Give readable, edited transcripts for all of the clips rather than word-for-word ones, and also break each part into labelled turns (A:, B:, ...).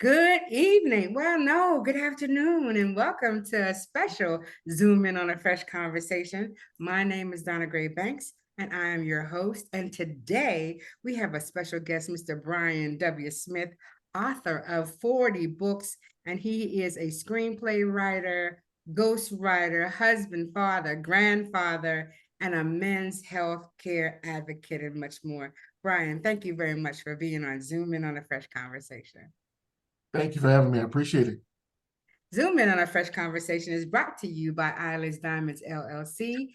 A: Good evening. Well, no, good afternoon, and welcome to a special Zoom in on a fresh conversation. My name is Donna Gray Banks, and I am your host. And today we have a special guest, Mr. Brian W. Smith, author of 40 books, and he is a screenplay writer, ghostwriter, husband, father, grandfather, and a men's health care advocate, and much more. Brian, thank you very much for being on Zoom in on a fresh conversation.
B: Thank you for having me. I appreciate it.
A: Zoom in on a fresh conversation is brought to you by Eyeless Diamonds LLC,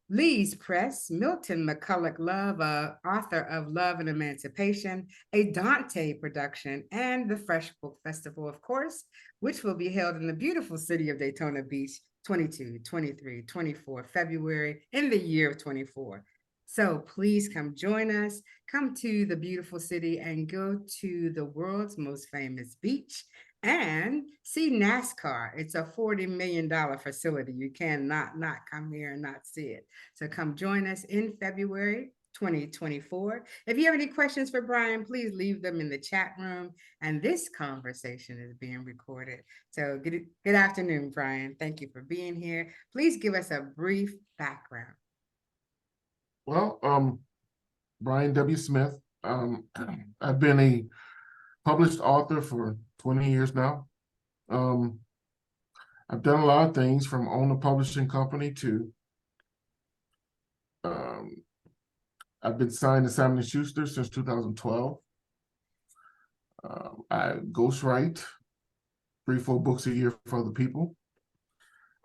A: Lee's Press, Milton McCulloch Love, author of Love and Emancipation, a Dante production, and the Fresh Book Festival, of course, which will be held in the beautiful city of Daytona Beach, 22, 23, 24 February in the year of 24. So please come join us, come to the beautiful city and go to the world's most famous beach and see NASCAR. It's a $40 million facility. You cannot not come here and not see it. So come join us in February 2024. If you have any questions for Brian, please leave them in the chat room. And this conversation is being recorded. So good afternoon, Brian. Thank you for being here. Please give us a brief background.
B: Well, Brian W. Smith. I've been a published author for 20 years now. I've done a lot of things from own a publishing company to I've been signed to Simon & Schuster since 2012. I ghostwrite 3-4 books a year for other people.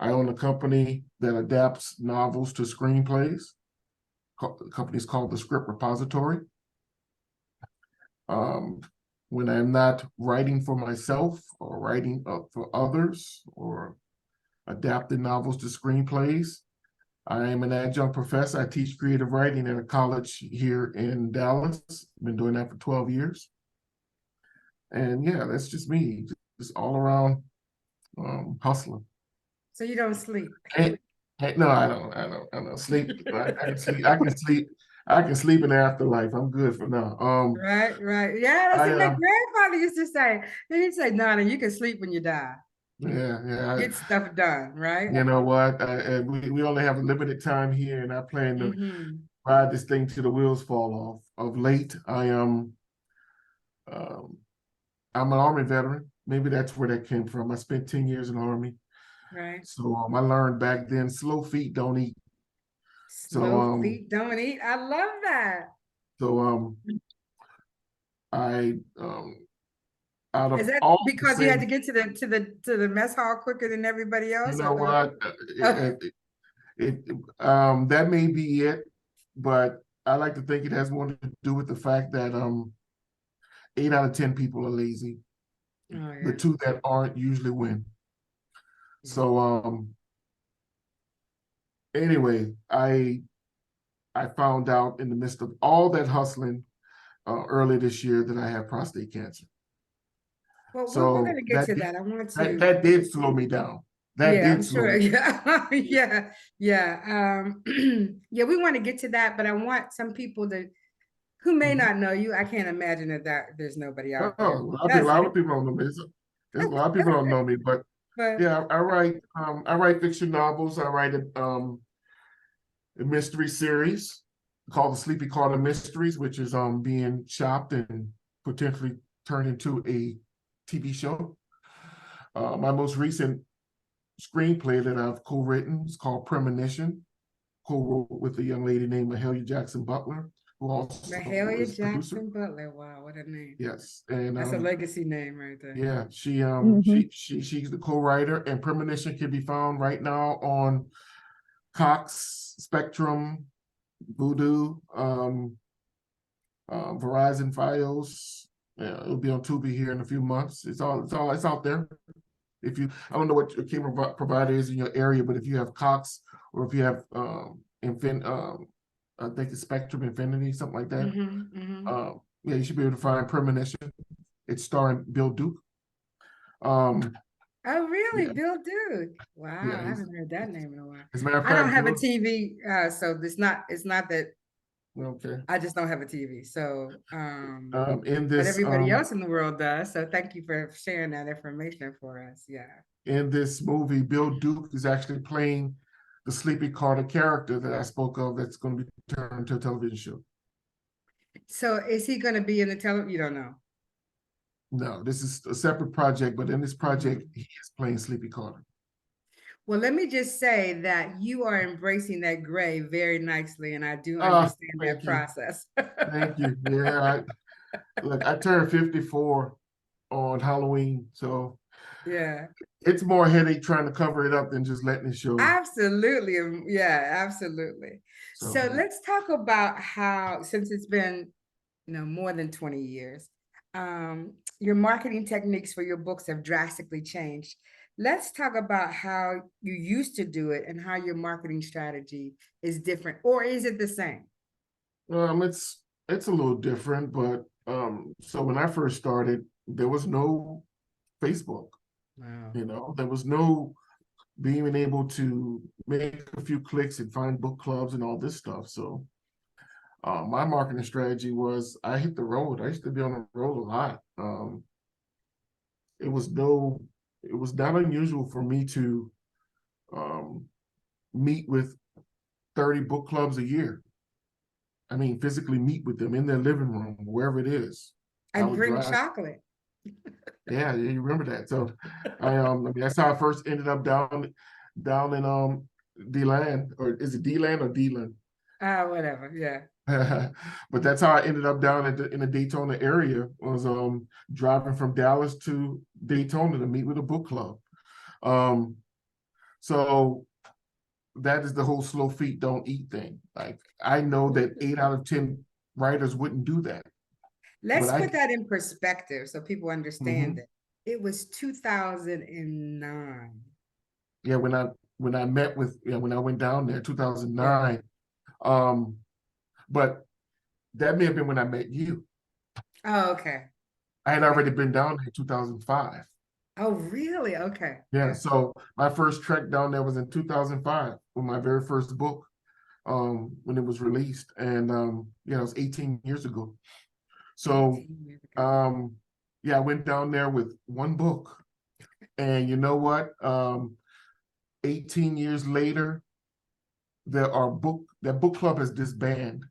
B: I own a company that adapts novels to screenplays. The company is called the Script Repository. When I'm not writing for myself or writing for others or adapting novels to screenplays, I am an adjunct professor. I teach creative writing at a college here in Dallas. Been doing that for 12 years. And yeah, that's just me, just all around hustling.
A: So you don't sleep?
B: No, I don't sleep. I can sleep. I can sleep in the afterlife. I'm good for now.
A: Right. Yeah, that's what my grandfather used to say. He'd say, Donna, you can sleep when you die.
B: Yeah.
A: Get stuff done, right?
B: You know what? We only have a limited time here, and I plan to ride this thing till the wheels fall off. Of late, I'm an Army veteran. Maybe that's where that came from. I spent 10 years in the Army.
A: Right.
B: So I learned back then, slow feet don't eat.
A: Slow feet don't eat. I love that.
B: So I out of
A: Is that
B: all
A: because you had to get to the mess hall quicker than everybody else?
B: You know what? That may be it, but I like to think it has more to do with the fact that 8 out of 10 people are lazy. Oh, yeah. The 2 that aren't usually win. So anyway, I found out in the midst of all that hustling early this year that I have prostate cancer.
A: Well, so we're going to get to that. I want to.
B: That did slow me down.
A: I'm sure. Yeah. Yeah. We want to get to that, but I want some people who may not know you. I can't imagine that there's nobody out there.
B: A lot of people don't know me. There's a lot of people don't know me, but yeah, I write fiction novels. I write a mystery series called the Sleepy Quarter Mysteries, which is being shopped and potentially turned into a TV show. My most recent screenplay that I've co-written is called Premonition, co-wrote with a young lady named Mahalia Jackson Butler, who also
A: Mahalia Jackson Butler. Wow, what a name!
B: Yes, and
A: that's a legacy name right there.
B: Yeah, she's the co-writer, and Premonition can be found right now on Cox, Spectrum, Vudu, Verizon, Fios. Yeah, it'll be on Tubi here in a few months. It's out there. If you, I don't know what your cable provider is in your area, but if you have Cox or if you have I think it's Spectrum Infinity, something like that. Yeah, you should be able to find Premonition. It's starring Bill Duke.
A: Oh, really? Yeah. Bill Duke. Wow, yeah, I haven't heard that name in a while.
B: As a matter of fact,
A: I don't have a TV, so it's not that
B: Okay.
A: I just don't have a TV. So,
B: In
A: but
B: this
A: everybody else in the world does. So thank you for sharing that information for us. Yeah.
B: in this movie, Bill Duke is actually playing the Sleepy Carter character that I spoke of that's going to be turned into a television show.
A: So is he going to be in the You don't know.
B: No, this is a separate project, but in this project, he is playing Sleepy Carter.
A: Well, let me just say that you are embracing that gray very nicely, and I do understand that process.
B: Thank you. Yeah, look, I turned 54 on Halloween, so
A: yeah,
B: it's more headache trying to cover it up than just letting it show.
A: Absolutely. Yeah, absolutely. So let's talk about how, since it's been, more than 20 years, your marketing techniques for your books have drastically changed. Let's talk about how you used to do it and how your marketing strategy is different, or is it the same?
B: It's a little different, but so when I first started, there was no Facebook.
A: Wow.
B: There was no being able to make a few clicks and find book clubs and all this stuff. So my marketing strategy was I hit the road. I used to be on the road a lot. It was not unusual for me to meet with 30 book clubs a year. I mean, physically meet with them in their living room, wherever it is.
A: And bring chocolate.
B: Yeah, you remember that. So I mean, that's how I first ended up down in D-Land, or is it D-Land or D-Land?
A: Whatever, yeah.
B: But that's how I ended up down in the Daytona area, was driving from Dallas to Daytona to meet with a book club. So that is the whole slow feet don't eat thing. Like, I know that 8 out of 10 writers wouldn't do that.
A: Let's put that in perspective so people understand it. It was 2009.
B: Yeah, when I when I went down there, 2009. But that may have been when I met you.
A: Oh, okay.
B: I had already been down there in 2005.
A: Oh, really? Okay.
B: Yeah, so my first trek down there was in 2005 with my very first book, when it was released. And it was 18 years ago. So yeah, I went down there with one book. And you know what? 18 years later, that book club has disbanded,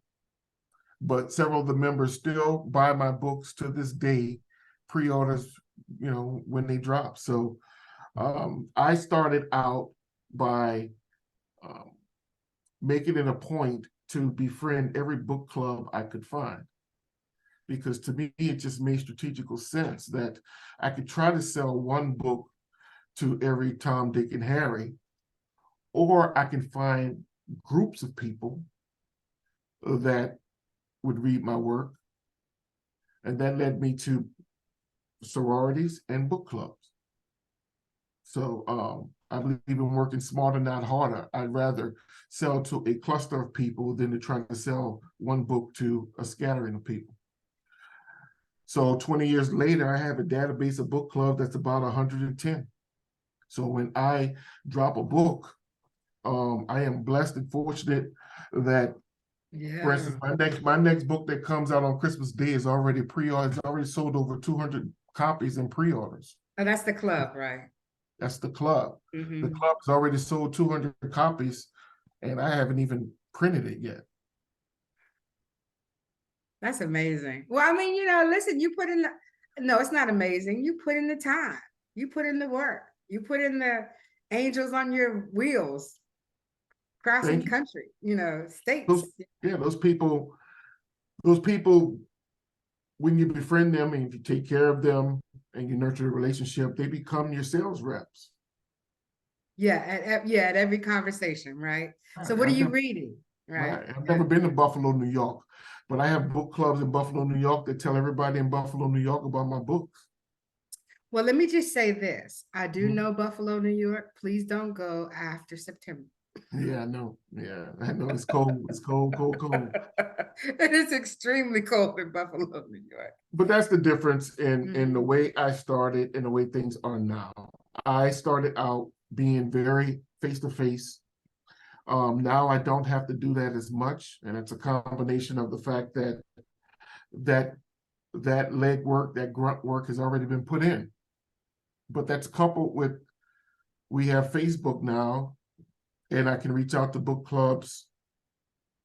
B: but several of the members still buy my books to this day, pre-orders, when they drop. So I started out by making it a point to befriend every book club I could find, because to me, it just made strategical sense that I could try to sell one book to every Tom, Dick, and Harry, or I can find groups of people that would read my work. And that led me to sororities and book clubs. So I believe in working smarter, not harder. I'd rather sell to a cluster of people than to try to sell one book to a scattering of people. So 20 years later, I have a database of book clubs that's about 110. So when I drop a book, I am blessed and fortunate that, for instance, my next book that comes out on Christmas Day is already pre-ordered. It's already sold over 200 copies in pre-orders.
A: Oh, that's the club, right?
B: That's the club. The club has already sold 200 copies, and I haven't even printed it yet.
A: That's amazing. Well, I mean, listen, you put in no, it's not amazing. You put in the time. You put in the work. You put in the angels on your wheels, crossing country, states.
B: Those people, when you befriend them and if you take care of them and you nurture a relationship, they become your sales reps.
A: Yeah, at every conversation, right? So what are you reading? Right.
B: I've never been to Buffalo, New York, but I have book clubs in Buffalo, New York that tell everybody in Buffalo, New York about my books.
A: Well, let me just say this. I do know Buffalo, New York. Please don't go after September.
B: Yeah, I know. Yeah, I know. It's cold. It's cold, cold, cold.
A: It is extremely cold in Buffalo, New York.
B: But that's the difference in the way I started and the way things are now. I started out being very face-to-face. Now I don't have to do that as much, and it's a combination of the fact that that leg work, that grunt work has already been put in. But that's coupled with, we have Facebook now, and I can reach out to book clubs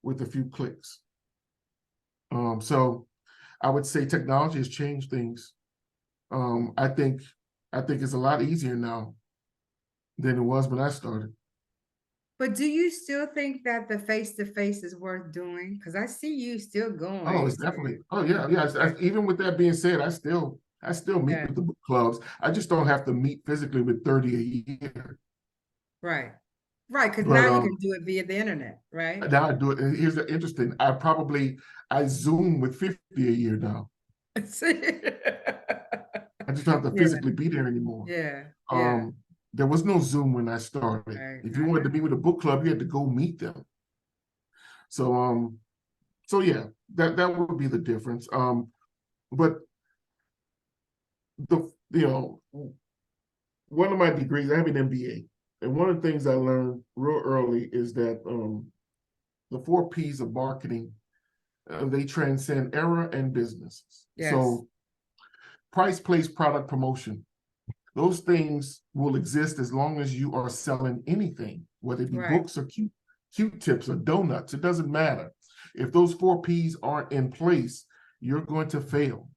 B: with a few clicks. So I would say technology has changed things. I think it's a lot easier now than it was when I started.
A: But do you still think that the face-to-face is worth doing? Because I see you still going.
B: Oh, it's definitely. Oh yeah, yeah. Even with that being said, I still meet with the book clubs. I just don't have to meet physically with 30 a year.
A: Right. Right, because
B: But
A: now you can do it via the internet, right?
B: now I do it. And here's the interesting. I Zoom with 50 a year now. I just don't have to physically be there anymore.
A: Yeah.
B: There was no Zoom when I started.
A: Right.
B: If you wanted to meet with a book club, you had to go meet them. So yeah, that would be the difference. But one of my degrees, I have an MBA, and one of the things I learned real early is that the 4 Ps of marketing, they transcend era and businesses.
A: Yes.
B: So price, place, product, promotion, those things will exist as long as you are selling anything, whether it be books or Q-tips or donuts. It doesn't matter. If those 4 Ps aren't in place, you're going to fail.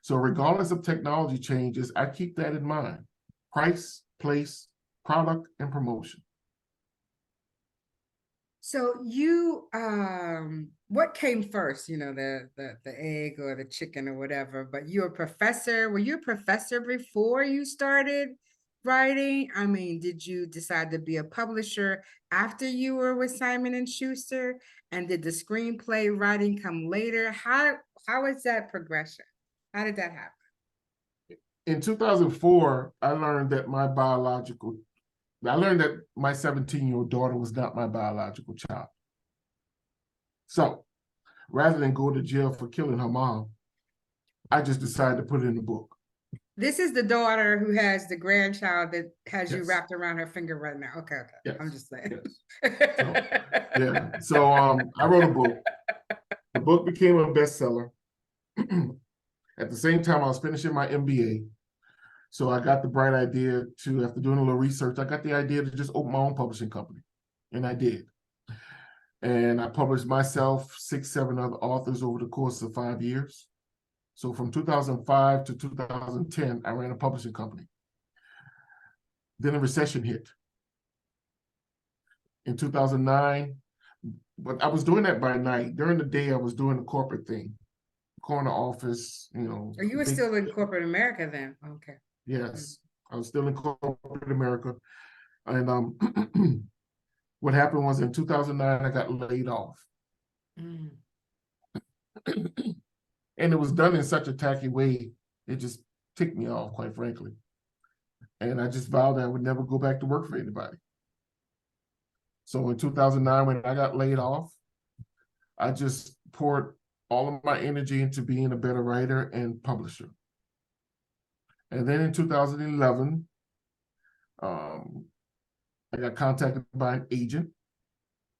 B: So regardless of technology changes, I keep that in mind. Price, place, product, and promotion.
A: So you, what came first? The egg or the chicken or whatever. But you're a professor. Were you a professor before you started writing? I mean, did you decide to be a publisher after you were with Simon and Schuster? And did the screenplay writing come later? How is that progression? How did that happen?
B: In 2004, I learned that my 17-year-old daughter was not my biological child. So rather than go to jail for killing her mom, I just decided to put it in the book.
A: This is the daughter who has the grandchild that has you wrapped around her finger right now. Okay. Yes. I'm just saying.
B: Yes. So I wrote a book. The book became a bestseller. At the same time, I was finishing my MBA. So I got the bright idea to, after doing a little research, I got the idea to just open my own publishing company. And I did. And I published myself, 6, 7 other authors over the course of 5 years. So from 2005 to 2010, I ran a publishing company. Then a recession hit. In 2009, but I was doing that by night. During the day, I was doing the corporate thing. Corner office,
A: Oh, you were still in corporate America then? Okay.
B: Yes, I was still in corporate America. And what happened was in 2009, I got laid off. And it was done in such a tacky way, it just ticked me off, quite frankly. And I just vowed that I would never go back to work for anybody. So in 2009, when I got laid off, I just poured all of my energy into being a better writer and publisher. And then in 2011, I got contacted by an agent.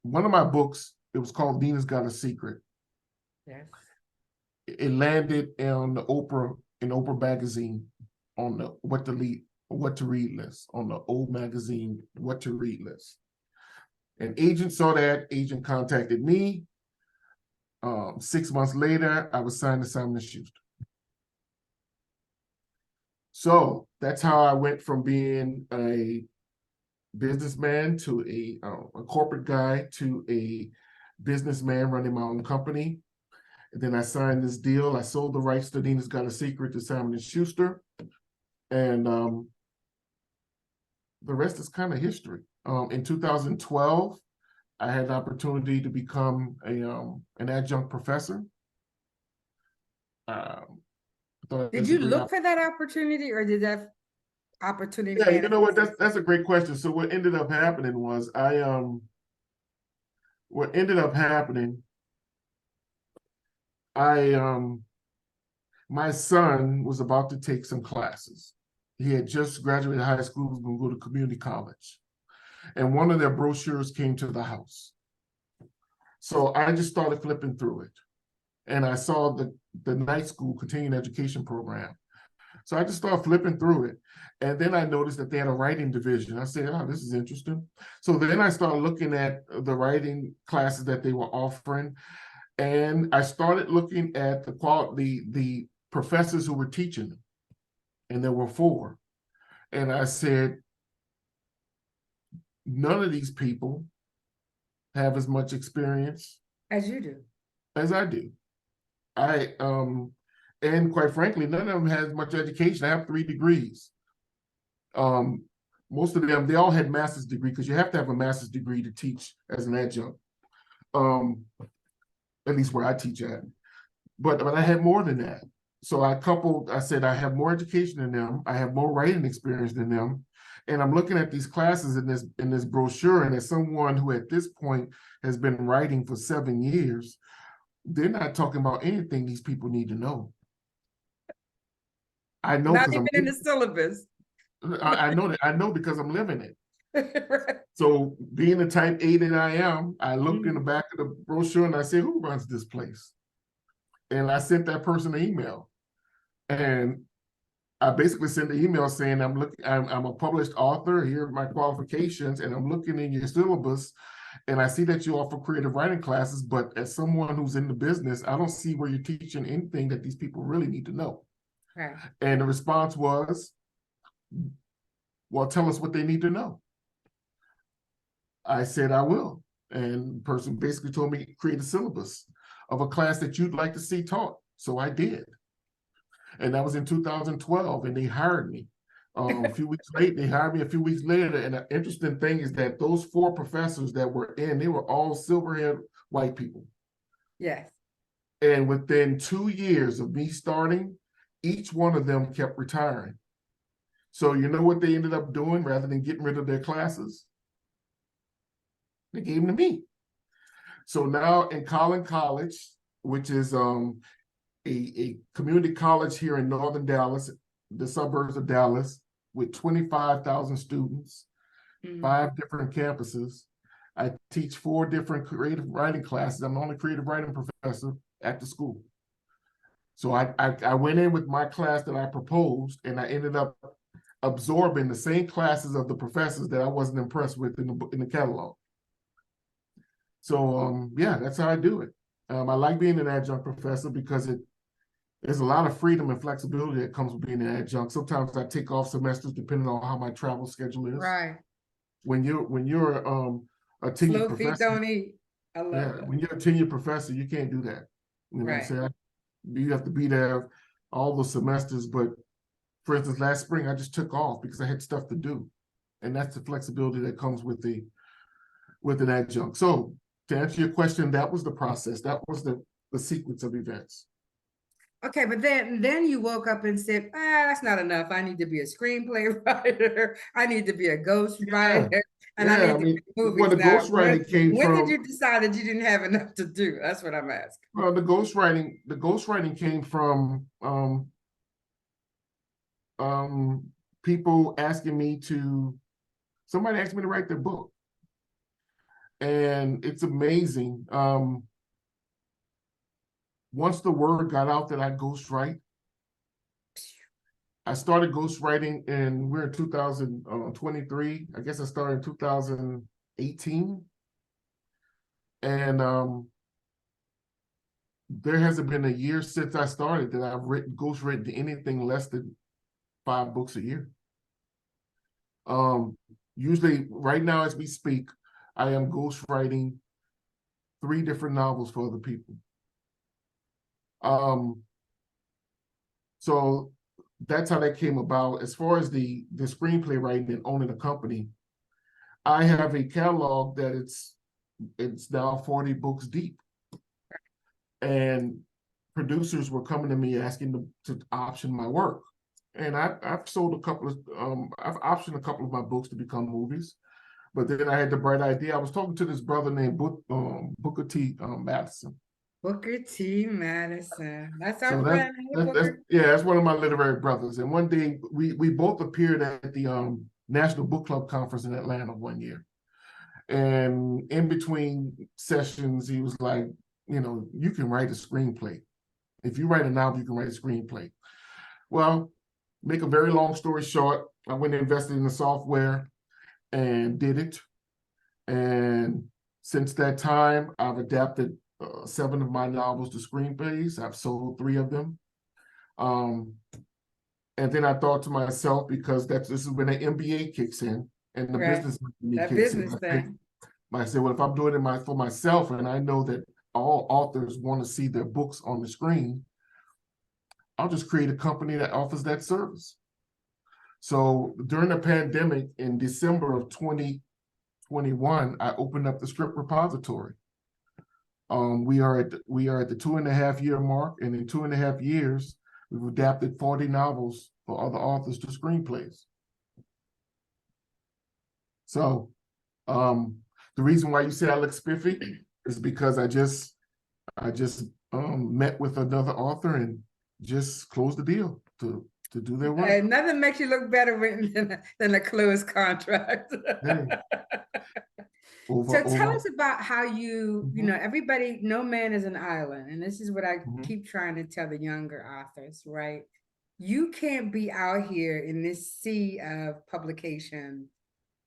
B: One of my books, it was called Nina's Got a Secret. Yes. It landed on the Oprah magazine on the what to read list, on the old magazine what to read list. An agent saw that, agent contacted me. 6 months later, I was signed to Simon & Schuster. So that's how I went from being a businessman to a corporate guy to a businessman running my own company. And then I signed this deal. I sold the rights to Nina's Got a Secret to Simon & Schuster. And the rest is kind of history. In 2012, I had the opportunity to become an adjunct professor.
A: Did you look for that opportunity, or did that opportunity?
B: Yeah, you know what? That's a great question. So what ended up happening was my son was about to take some classes. He had just graduated high school, was going to go to community college. and one of their brochures came to the house. So I just started flipping through it, and I saw the night school continuing education program. So I just started flipping through it. And then I noticed that they had a writing division. I said, oh, this is interesting. So then I started looking at the writing classes that they were offering. And I started looking at the professors who were teaching them. And there were 4. And I said, none of these people have as much experience
A: as you do.
B: As I do. And quite frankly, none of them has much education. I have 3 degrees. Most of them, they all had master's degree, because you have to have a master's degree to teach as an adjunct. At least where I teach at. But I had more than that. So I said, I have more education than them. I have more writing experience than them. And I'm looking at these classes in this brochure, and as someone who at this point has been writing for 7 years, they're not talking about anything these people need to know. I know,
A: not even in the syllabus.
B: I know that. I know because I'm living it. Right. So being the type A that I am, I looked in the back of the brochure and I said, who runs this place? And I sent that person an email. And I basically sent an email saying, I'm a published author, here are my qualifications, and I'm looking in your syllabus, and I see that you offer creative writing classes, but as someone who's in the business, I don't see where you're teaching anything that these people really need to know. Right. And the response was, well, tell us what they need to know. I said, I will. And the person basically told me, create a syllabus of a class that you'd like to see taught. So I did. And that was in 2012, and they hired me. A few weeks later, they hired me a few weeks later. And the interesting thing is that those 4 professors that were in, they were all silver-haired white people. Yes. And within 2 years of me starting, each one of them kept retiring. So you know what they ended up doing rather than getting rid of their classes? They gave them to me. So now in Collin College, which is a community college here in northern Dallas, the suburbs of Dallas, with 25,000 students, 5 different campuses. I teach 4 different creative writing classes. I'm the only creative writing professor at the school. So I went in with my class that I proposed, and I ended up absorbing the same classes of the professors that I wasn't impressed with in the catalog. So yeah, that's how I do it. I like being an adjunct professor because there's a lot of freedom and flexibility that comes with being an adjunct. Sometimes I take off semesters depending on how my travel schedule is. Right. When you're a tenured professor, feet don't eat. I love that. When you're a tenured professor, you can't do that. You know what I'm saying? You have to be there all the semesters. But for instance, last spring I just took off because I had stuff to do, and that's the flexibility that comes with an adjunct. So to answer your question, that was the process. That was the sequence of events. Okay, but then you woke up and said, that's not enough. I need to be a screenplay writer. I need to be a ghostwriter. And I need to be movies. Well, the ghostwriting came from. When did you decide that you didn't have enough to do? That's what I'm asking. Well, the ghostwriting came from people asking me somebody asked me to write their book. And it's amazing. Once the word got out that I ghostwrite, I started ghostwriting, and we're in 2023. I guess I started in 2018. And there hasn't been a year since I started that I've ghostwritten anything less than 5 books a year. Usually, right now as we speak, I am ghostwriting 3 different novels for other people. So that's how that came about. As far as the screenplay writing and owning a company, I have a catalog that it's now 40 books deep. And producers were coming to me asking to option my work. And I've sold I've optioned a couple of my books to become movies. But then I had the bright idea. I was talking to this brother named Booker T. Madison. Booker T. Madison. That's our friend. That's one of my literary brothers. And one day we both appeared at the National Book Club conference in Atlanta one year. And in between sessions, he was like, you know, you can write a screenplay. If you write a novel, you can write a screenplay. Well, make a very long story short, I went and invested in the software and did it. And since that time, I've adapted 7 of my novels to screenplays. I've sold 3 of them. And then I thought to myself, because this is when the MBA kicks in and the business
A: that
B: kicks
A: business
B: in.
A: thing.
B: I said, well, if I'm doing it for myself, and I know that all authors want to see their books on the screen, I'll just create a company that offers that service. So during the pandemic in December of 2021, I opened up the script repository. We are at the 2.5-year mark, and in 2.5 years, we've adapted 40 novels for other authors to screenplays. So the reason why you say I look spiffy is because I just met with another author and just closed the deal to do their work.
A: And nothing makes you look better than a closed contract. So tell us about how you know, everybody, no man is an island. And this is what I keep trying to tell the younger authors, right? You can't be out here in this sea of publication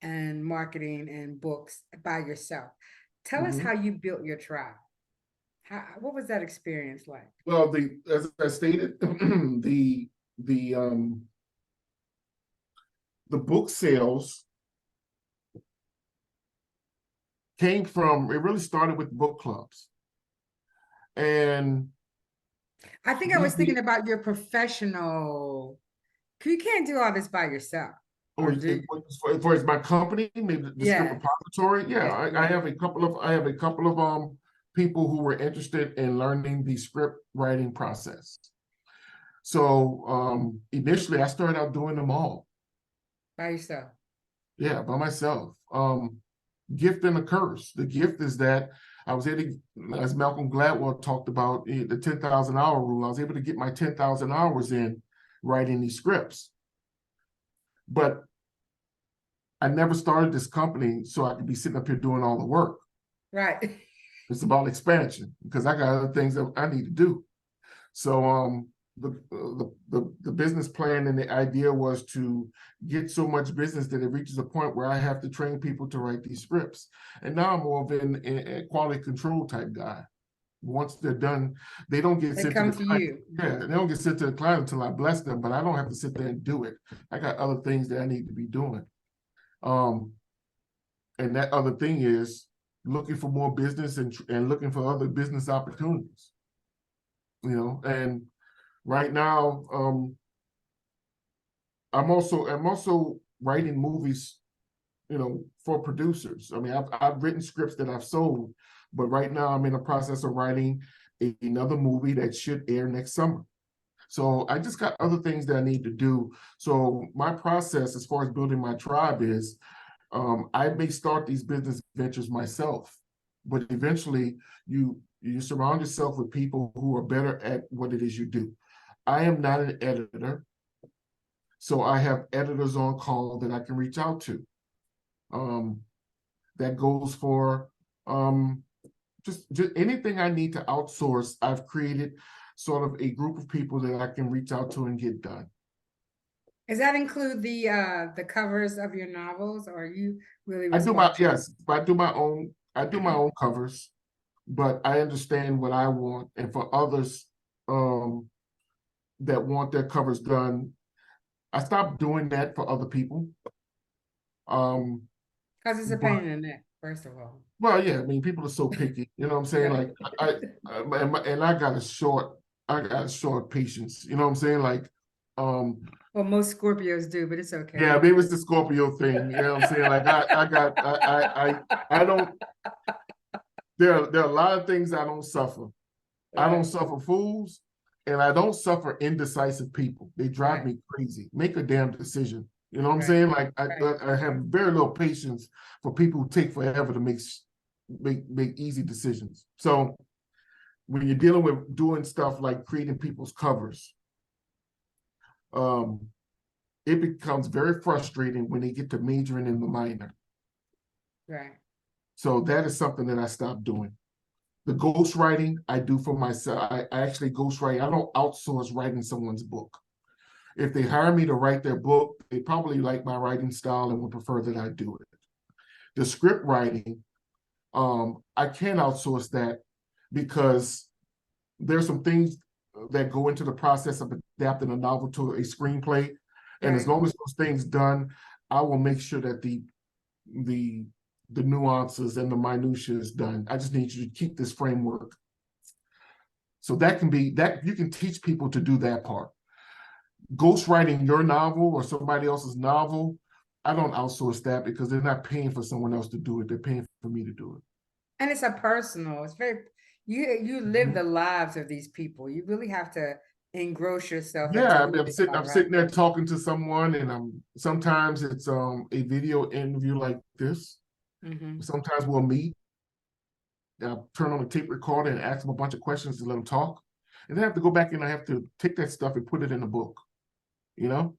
A: and marketing and books by yourself. Tell us how you built your tribe. What was that experience like?
B: Well, as I stated, the book sales came from, it really started with book clubs. And
A: I think I was thinking about your professional, you can't do all this by yourself.
B: Or for my company, maybe the script repository. Yeah, I have a couple of people who were interested in learning the script writing process. So initially I started out doing them all.
A: By yourself? Yeah,
B: by myself. Gift and a curse. The gift is that I was able to, as Malcolm Gladwell talked about, the 10,000 hour rule, I was able to get my 10,000 hours in writing these scripts. But I never started this company so I could be sitting up here doing all the work.
A: Right.
B: It's about expansion because I got other things that I need to do. So the business plan and the idea was to get so much business that it reaches a point where I have to train people to write these scripts. And now I'm more of a quality control type guy. Once they're done, they don't get sent to the client. Yeah, they don't get sent to the client until I bless them, but I don't have to sit there and do it. I got other things that I need to be doing. And that other thing is looking for more business and looking for other business opportunities. You know, and right now, I'm also writing movies, you know, for producers. I mean, I've written scripts that I've sold, but right now I'm in the process of writing another movie that should air next summer. So I just got other things that I need to do. So my process as far as building my tribe is, I may start these business ventures myself, but eventually you surround yourself with people who are better at what it is you do. I am not an editor, so I have editors on call that I can reach out to. That goes for just anything I need to outsource. I've created sort of a group of people that I can reach out to and get done.
A: Does that include the covers of your novels, or are you really?
B: I do my own covers, but I understand what I want, and for others that want their covers done, I stopped doing that for other people.
A: Because it's a pain in the neck, first of all.
B: Well, yeah, I mean, people are so picky. You know what I'm saying? Like, I got a short patience. You know what I'm saying? Like,
A: well, most Scorpios do, but it's okay.
B: Yeah, maybe it's the Scorpio thing. You know what I'm saying? Like, I don't. There are a lot of things I don't suffer. Right. I don't suffer fools, and I don't suffer indecisive people. They drive me crazy. Make a damn decision. You know what I'm saying? Like, I have very little patience for people who take forever to make easy decisions. So when you're dealing with doing stuff like creating people's covers, it becomes very frustrating when they get to majoring in the minor.
A: Right.
B: So that is something that I stopped doing. The ghostwriting I do for myself. I actually ghostwrite. I don't outsource writing someone's book. If they hire me to write their book, they probably like my writing style and would prefer that I do it. The script writing, I can outsource that because there's some things that go into the process of adapting a novel to a screenplay. And as long as those things done, I will make sure that the nuances and the minutiae is done. I just need you to keep this framework. So that can be that you can teach people to do that part. Ghostwriting your novel or somebody else's novel, I don't outsource that because they're not paying for someone else to do it. They're paying for me to do it.
A: And it's a personal, it's very, you live the lives of these people. You really have to engross yourself into
B: Yeah, I
A: who
B: mean,
A: they are,
B: I'm
A: right?
B: sitting there talking to someone, and sometimes it's a video interview like this. Sometimes we'll meet. I'll turn on the tape recorder and ask them a bunch of questions to let them talk, and then I have to go back and I have to take that stuff and put it in a book. You know,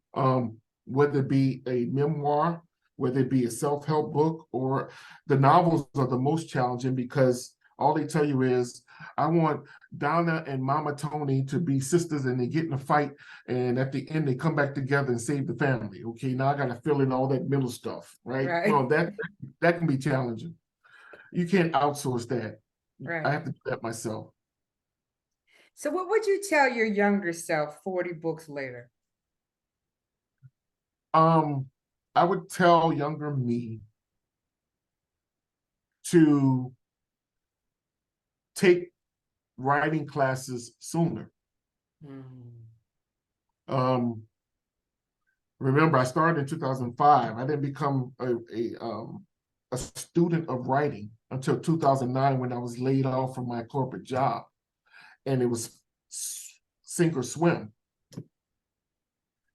B: whether it be a memoir, whether it be a self-help book, or the novels are the most challenging because all they tell you is, I want Donna and Mama Tony to be sisters and they get in a fight and at the end they come back together and save the family. Okay, now I got to fill in all that middle stuff, right? Well, that can be challenging. You can't outsource that. I have to do that myself.
A: So what would you tell your younger self 40 books later?
B: I would tell younger me to take writing classes sooner. Remember, I started in 2005. I didn't become a student of writing until 2009 when I was laid off from my corporate job, and it was sink or swim.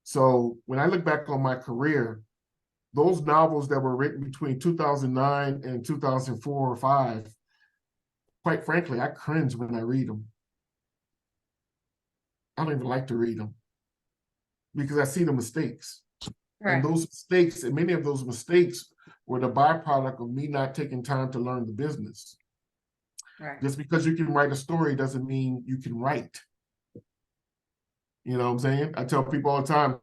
B: So when I look back on my career, those novels that were written between 2009 and 2004 or 5, quite frankly, I cringe when I read them. I don't even like to read them because I see the mistakes. And those mistakes, and many of those mistakes were the byproduct of me not taking time to learn the business. Just because you can write a story doesn't mean you can write. You know what I'm saying? I tell people all the time,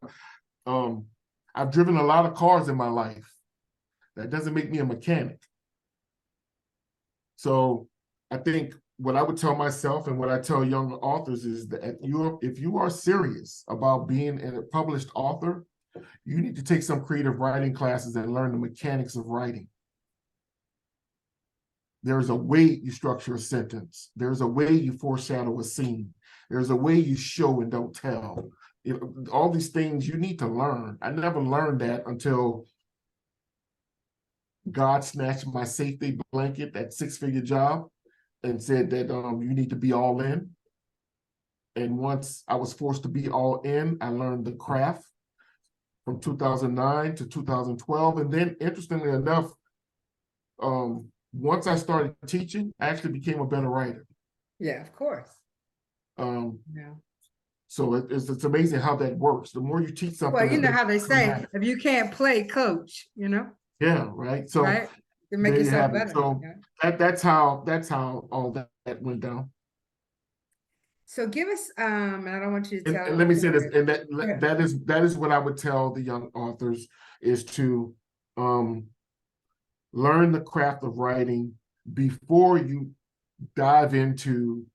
B: I've driven a lot of cars in my life. That doesn't make me a mechanic. So I think what I would tell myself and what I tell young authors is that if you are serious about being a published author, you need to take some creative writing classes and learn the mechanics of writing. There's a way you structure a sentence. There's a way you foreshadow a scene. There's a way you show and don't tell. All these things you need to learn. I never learned that until God snatched my safety blanket, that 6-figure job, and said that you need to be all in. And once I was forced to be all in, I learned the craft from 2009 to 2012. And then, interestingly enough, once I started teaching, I actually became a better writer.
A: Yeah, of course.
B: So it's amazing how that works. The more you teach something,
A: well, you know how they say, if you can't play, coach. You know.
B: Yeah, right. So
A: to make yourself better.
B: So that's how all that went down.
A: So give us, and I don't want you to tell.
B: And let me say this, and that is what I would tell the young authors is to learn the craft of writing before you dive into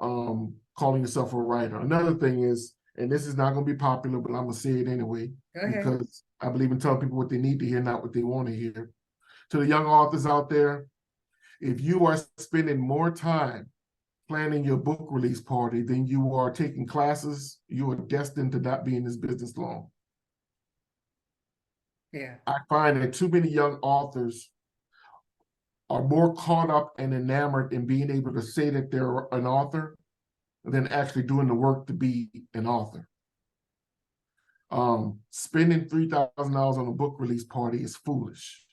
B: calling yourself a writer. Another thing is, and this is not going to be popular, but I'm going to say it anyway, because I believe in telling people what they need to hear, not what they want to hear. To the young authors out there, if you are spending more time planning your book release party than you are taking classes, you are destined to not be in this business long. I find that too many young authors are more caught up and enamored in being able to say that they're an author than actually doing the work to be an author. Spending $3,000 on a book release party is foolish.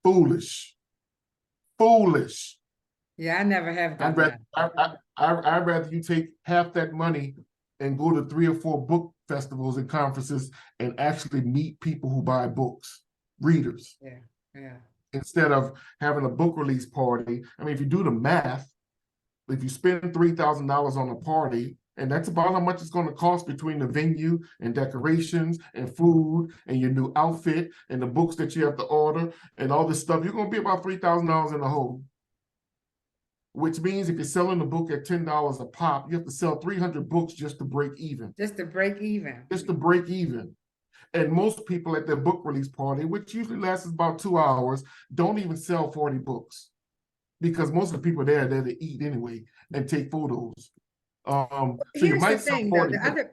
B: Foolish.
A: Yeah, I never have done that.
B: I'd rather you take half that money and go to 3 or 4 book festivals and conferences and actually meet people who buy books, readers. instead of having a book release party. I mean, if you do the math, if you spend $3,000 on a party, and that's about how much it's going to cost between the venue and decorations and food and your new outfit and the books that you have to order and all this stuff, you're going to be about $3,000 in the hole. Which means if you're selling a book at $10 a pop, you have to sell 300 books just to break even.
A: Just to break even.
B: Just to break even. And most people at their book release party, which usually lasts about 2 hours, don't even sell 40 books. Because most of the people there are there to eat anyway and take photos. So you
A: Here's
B: might
A: the thing,
B: sell 40
A: though,
B: books.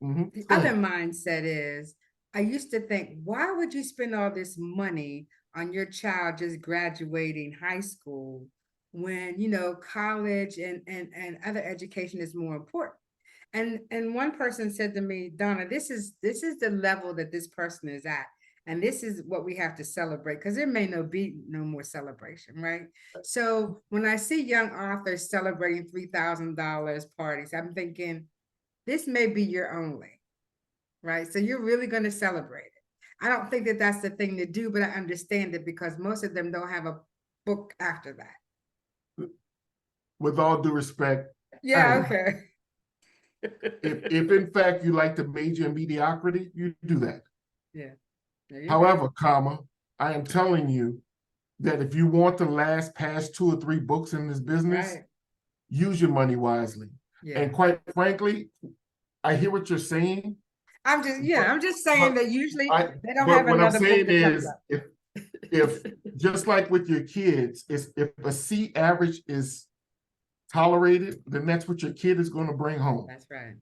A: the other mindset is, I used to think, why would you spend all this money on your child just graduating high school when, you know, college and other education is more important? And one person said to me, Donna, this is the level that this person is at. And this is what we have to celebrate, because there may be no more celebration, right? So when I see young authors celebrating $3,000 parties, I'm thinking, this may be your only, right? So you're really going to celebrate it. I don't think that that's the thing to do, but I understand it because most of them don't have a book after that.
B: With all due respect.
A: Yeah, okay.
B: If in fact you like to major in mediocrity, you do that.
A: Yeah.
B: However, comma, I am telling you that if you want to last past 2 or 3 books in this business, use your money wisely. Yeah. And quite frankly, I hear what you're saying.
A: I'm just saying that usually they don't have another book. What I'm saying
B: is, if just like with your kids, if a C average is tolerated, then that's what your kid is going to bring home.
A: That's right.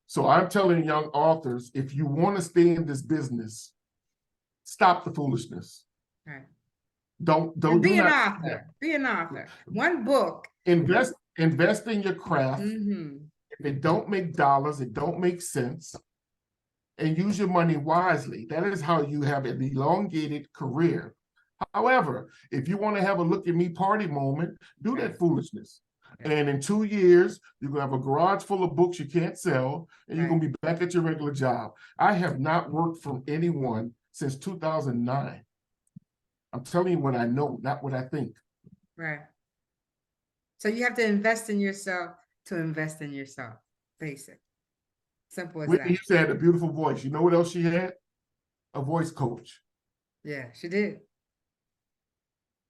B: So I'm telling young authors, if you want to stay in this business, stop the foolishness.
A: Right.
B: Don't
A: be an author. Be an author. One book.
B: Invest in your craft. If it don't make dollars, it don't make sense. And use your money wisely. That is how you have an elongated career. However, if you want to have a look at me party moment, do that foolishness. And in 2 years, you're going to have a garage full of books you can't sell, and you're going to be back at your regular job. I have not worked for anyone since 2009. I'm telling you what I know, not what I think.
A: Right. So you have to invest in yourself to invest in yourself. Basic. Simple as
B: Whitney
A: that.
B: used to have a beautiful voice. You know what else she had? A voice coach.
A: Yeah, she did.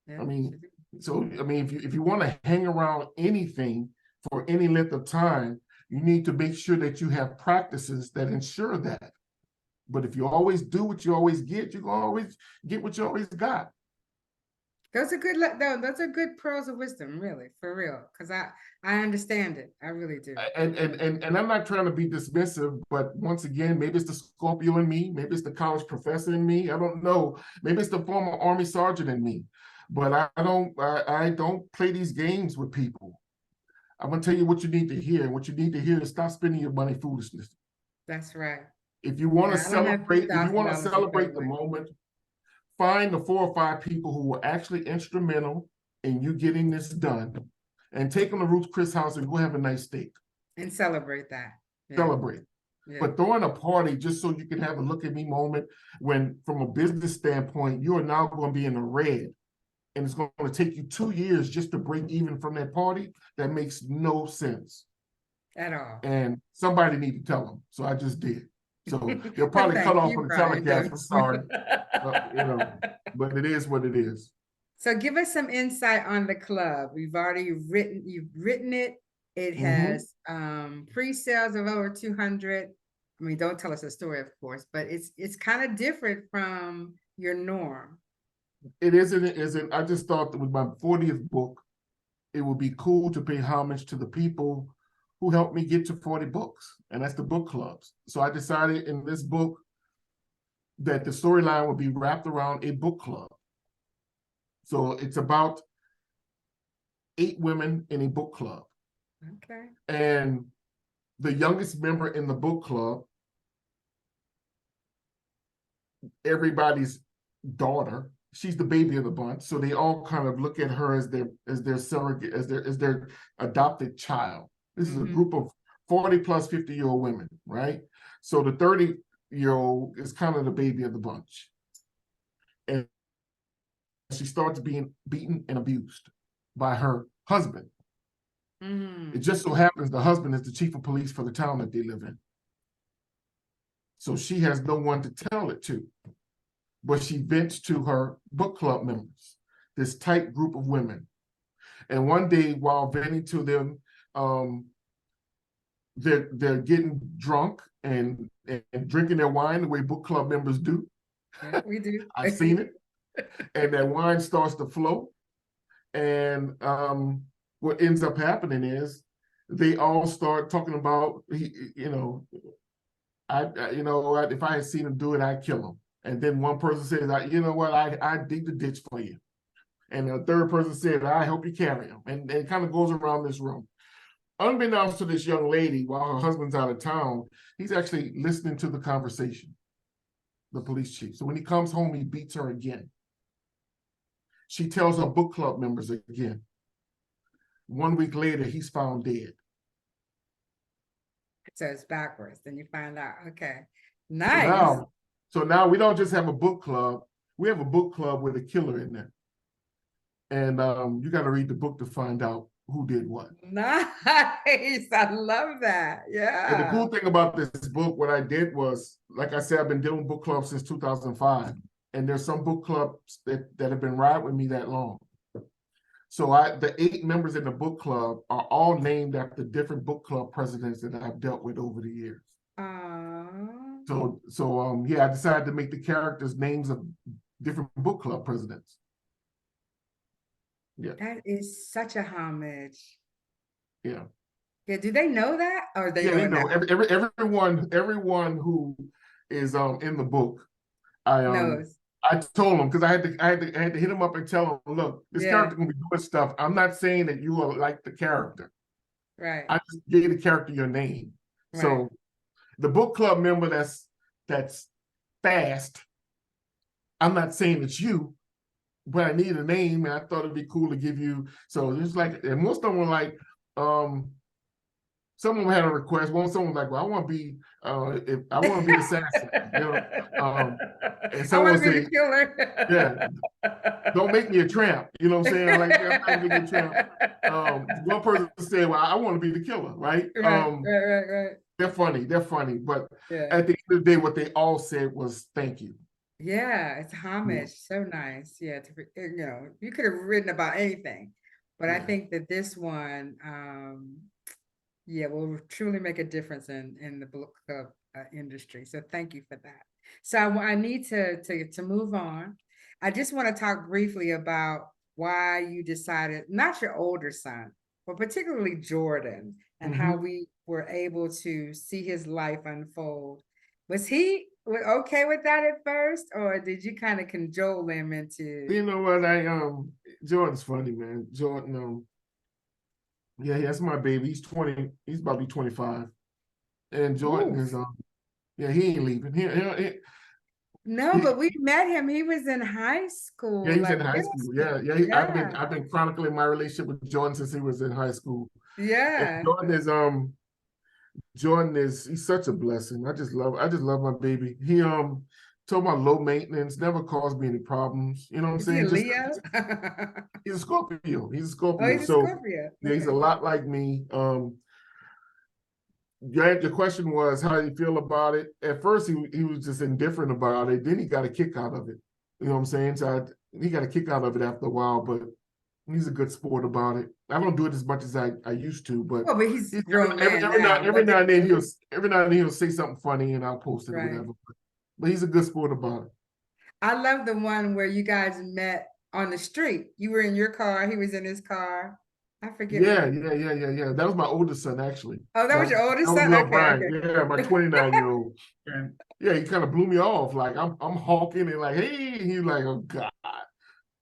B: Yeah, I mean, so I mean, if you want to hang around anything for any length of time, you need to make sure that you have practices that ensure that. But if you always do what you always get, you're gonna always get what you always got.
A: Those are good pearls of wisdom, really, for real. Because I understand it. I really do.
B: And I'm not trying to be dismissive, but once again, maybe it's the Scorpio in me, maybe it's the college professor in me. I don't know. Maybe it's the former Army sergeant in me. But I don't play these games with people. I'm gonna tell you what you need to hear. And what you need to hear is stop spending your money foolishly.
A: That's right.
B: If you want to celebrate, the moment, find the 4 or 5 people who were actually instrumental in you getting this done, and take them to Ruth's Chris House and go have a nice steak.
A: And celebrate that.
B: Yeah. Celebrate. Yeah. But throwing a party just so you can have a look at me moment, when from a business standpoint, you are now going to be in the red. And it's going to take you 2 years just to break even from that party, that makes no sense.
A: At all.
B: And somebody need to tell them. So I just did. So they'll probably cut off from the telecast. I'm sorry. But it is what it is.
A: So give us some insight on the club. You've written it. It has pre-sales of over 200. I mean, don't tell us a story, of course, but it's kind of different from your norm.
B: It isn't. I just thought that with my 40th book, it would be cool to pay homage to the people who helped me get to 40 books, and that's the book clubs. So I decided in this book that the storyline would be wrapped around a book club. So it's about 8 women in a book club.
A: Okay.
B: And the youngest member in the book club, everybody's daughter, she's the baby of the bunch. So they all kind of look at her as their surrogate, as their adopted child. This is a group of 40 plus 50-year-old women, right? So the 30-year-old is kind of the baby of the bunch. And she starts being beaten and abused by her husband. It just so happens the husband is the chief of police for the town that they live in. So she has no one to tell it to, but she vents to her book club members, this tight group of women. And one day while venting to them, they're getting drunk and drinking their wine the way book club members do.
A: Yeah, we do.
B: I've seen it. And that wine starts to flow. And what ends up happening is they all start talking about, if I had seen him do it, I'd kill him. And then one person says, you know what, I dig the ditch for you. And the third person said, I help you carry him. And it kind of goes around this room. Unbeknownst to this young lady, while her husband's out of town, he's actually listening to the conversation, the police chief. So when he comes home, he beats her again. She tells her book club members again. 1 week later, he's found dead.
A: So it's backwards. Then you find out, okay, nice.
B: So now we don't just have a book club. We have a book club with a killer in there. And you got to read the book to find out who did what.
A: Nice. I love that. Yeah.
B: And the cool thing about this book, what I did was, like I said, I've been dealing with book clubs since 2005. And there's some book clubs that have been riding with me that long. So the 8 members in the book club are all named after different book club presidents that I've dealt with over the years. So I decided to make the characters names of different book club presidents. Yeah.
A: That is such a homage.
B: Yeah.
A: Yeah. Do they know that, or they know?
B: Everyone who is in the book,
A: knows.
B: I told them, because I had to hit them up and tell them, look, this character gonna be doing stuff. I'm not saying that you are like the character.
A: Right.
B: I just gave the character your name. Right. So the book club member that's fast, I'm not saying it's you, but I need a name, and I thought it'd be cool to give you. So it's like, and most of them were like, some of them had a request. Someone was like, well, I want to be the assassin, and someone said, yeah, don't make me a tramp. You know what I'm saying? I'm not gonna be a tramp. One person said, well, I want to be the killer, right?
A: Right.
B: They're funny, but at the end of the day, what they all said was thank you.
A: Yeah, it's homage. So nice. Yeah, you could have written about anything, but I think that this one, will truly make a difference in the book club industry. So thank you for that. So I need to move on. I just want to talk briefly about why you decided, not your older son, but particularly Jordan, and how we were able to see his life unfold. Was he okay with that at first, or did you kind of cajole him into?
B: You know what? Jordan's funny, man. Jordan, yeah, that's my baby. He's 20. He's about to be 25, and Jordan is he ain't leaving.
A: But we met him. He was in high school.
B: Yeah, he was in high school. Yeah. I've been chronicling my relationship with Jordan since he was in high school.
A: Yeah.
B: And Jordan is he's such a blessing. I just love my baby. He told my low maintenance, never caused me any problems. You know what I'm saying?
A: Is he a Leo?
B: He's a Scorpio. He's a Scorpio.
A: Oh, he's a Scorpio.
B: Yeah, he's a lot like me. Your question was, how do you feel about it? At first, he was just indifferent about it. Then he got a kick out of it. You know what I'm saying? So he got a kick out of it after a while, but he's a good sport about it. I don't do it as much as I used to, but
A: he's grown
B: every now and then he'll say something funny and I'll post it or whatever. But he's a good sport about it.
A: I love the one where you guys met on the street. You were in your car, he was in his car. I forget.
B: Yeah. That was my oldest son, actually.
A: Oh, that was your oldest son? Okay.
B: Yeah, my 29-year-old. And yeah, he kind of blew me off. Like I'm honking and like, hey, he's like, oh God.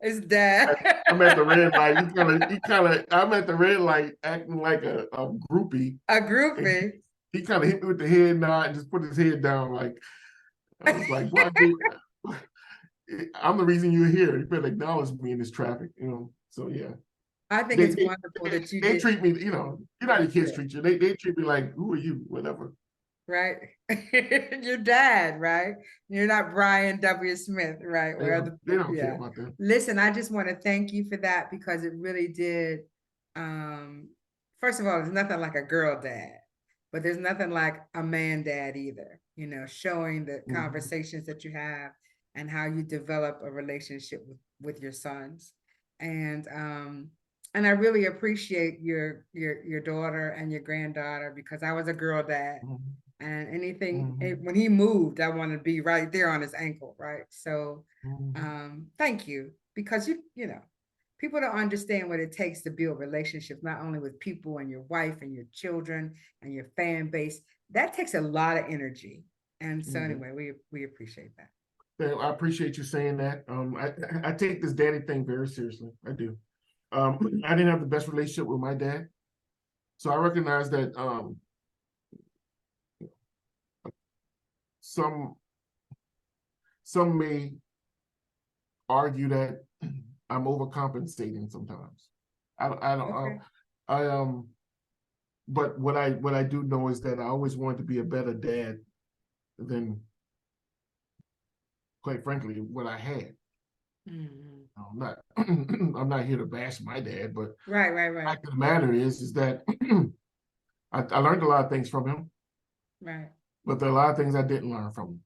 A: It's dad.
B: I'm at the red light. I'm at the red light acting like a groupie.
A: A groupie.
B: He kind of hit me with the head nod and just put his head down. Like, I was like, what? I'm the reason you're here. You better acknowledge me in this traffic, So yeah.
A: I think it's wonderful that
B: they treat me, you know how your kids treat you. They treat me like, who are you? Whatever.
A: right? Your dad, right? You're not Brian W. Smith, right?
B: They don't care
A: Yeah.
B: about that.
A: Listen, I just want to thank you for that because it really did. Um, First of all, there's nothing like a girl dad, but there's nothing like a man dad either. Showing the conversations that you have and how you develop a relationship with your sons. And I really appreciate your daughter and your granddaughter because I was a girl dad. And anything when he moved, I want to be right there on his ankle, right? So thank you. Because people don't understand what it takes to build relationships, not only with people and your wife and your children and your fan base. That takes a lot of energy. And so anyway, we appreciate that.
B: I appreciate you saying that. I take this daddy thing very seriously. I do. I didn't have the best relationship with my dad. So I recognize that some may argue that I'm overcompensating sometimes. I don't
A: Okay.
B: But what I do know is that I always wanted to be a better dad than, quite frankly, what I had. I'm not I'm not here to bash my dad, but
A: Right.
B: the fact of the matter is that I learned a lot of things from him.
A: Right.
B: But there are a lot of things I didn't learn from him.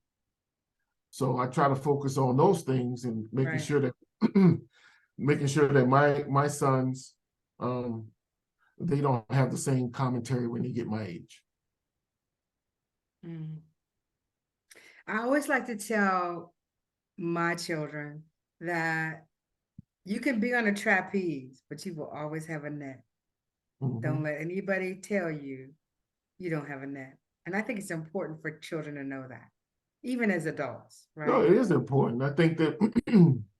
B: So I try to focus on those things and making sure that my sons they don't have the same commentary when they get my age.
A: I always like to tell my children that you can be on a trapeze, but you will always have a net. Don't let anybody tell you you don't have a net. And I think it's important for children to know that, even as adults, right?
B: No, it is important. I think that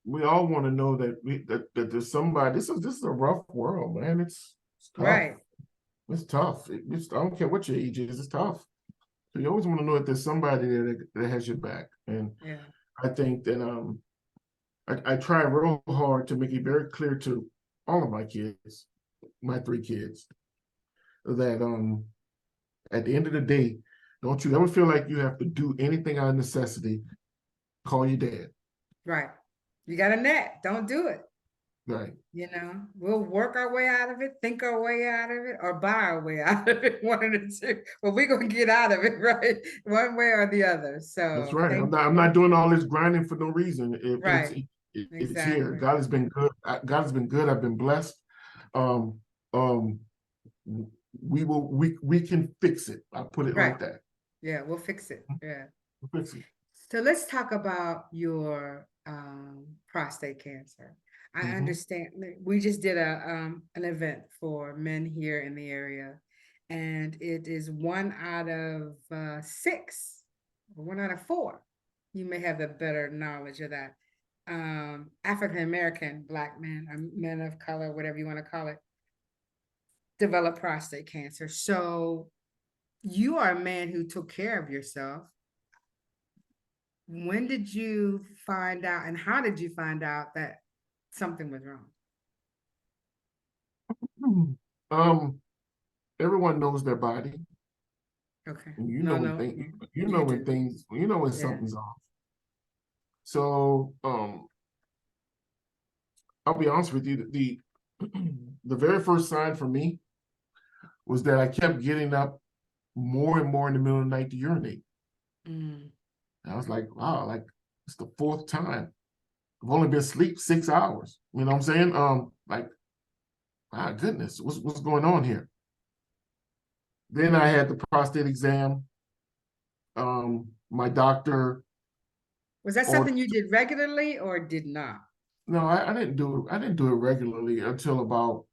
B: we all want to know that that there's somebody. This is a rough world, man. It's tough.
A: Right.
B: It's tough. I don't care what your age is. It's tough. So you always want to know that there's somebody there that has your back. And I think that I try real hard to make it very clear to all of my kids, my 3 kids, that at the end of the day, don't you ever feel like you have to do anything out of necessity. Call your dad.
A: Right. You got a net. Don't do it.
B: Right.
A: We'll work our way out of it, think our way out of it, or buy our way out of it. One of the two. But we're gonna get out of it, right? One way or the other. So
B: that's right. I'm not doing all this grinding for no reason.
A: Right.
B: It's here. God has been good. God has been good. I've been blessed. Um, we can fix it. I'll put it like that.
A: Yeah, we'll fix it. Yeah.
B: We'll fix it.
A: So let's talk about your prostate cancer. I understand we just did an event for men here in the area, and it is 1 out of 6, or 1 out of 4. You may have the better knowledge of that. African American Black men, or men of color, whatever you want to call it, develop prostate cancer. So you are a man who took care of yourself. When did you find out, and how did you find out that something was
B: wrong? Everyone knows their body.
A: Okay.
B: And when something's off. So I'll be honest with you, the very first sign for me was that I kept getting up more and more in the middle of the night to urinate. I was like, wow, like it's the 4th time. I've only been asleep 6 hours. You know what I'm saying? Like, my goodness, what's going on here? Then I had the prostate exam. My doctor.
A: Was that something you did regularly or did not?
B: No, I didn't do it. I didn't do it regularly until about,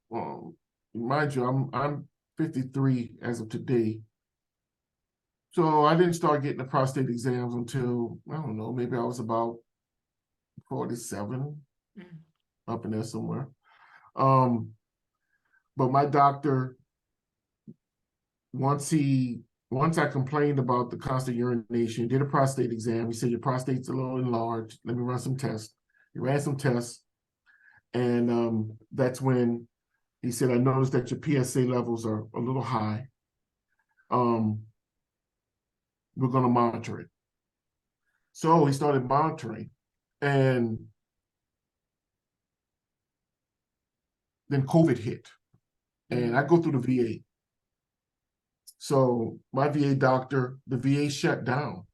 B: mind you, I'm 53 as of today. So I didn't start getting the prostate exams until, I don't know, maybe I was about 47, up in there somewhere. But my doctor, once I complained about the constant urination, did a prostate exam. He said, your prostate's a little enlarged. Let me run some tests. He ran some tests. And that's when he said, I noticed that your PSA levels are a little high. we're going to monitor it. So he started monitoring, and then COVID hit, and I go through the VA. So my VA doctor, the VA shut down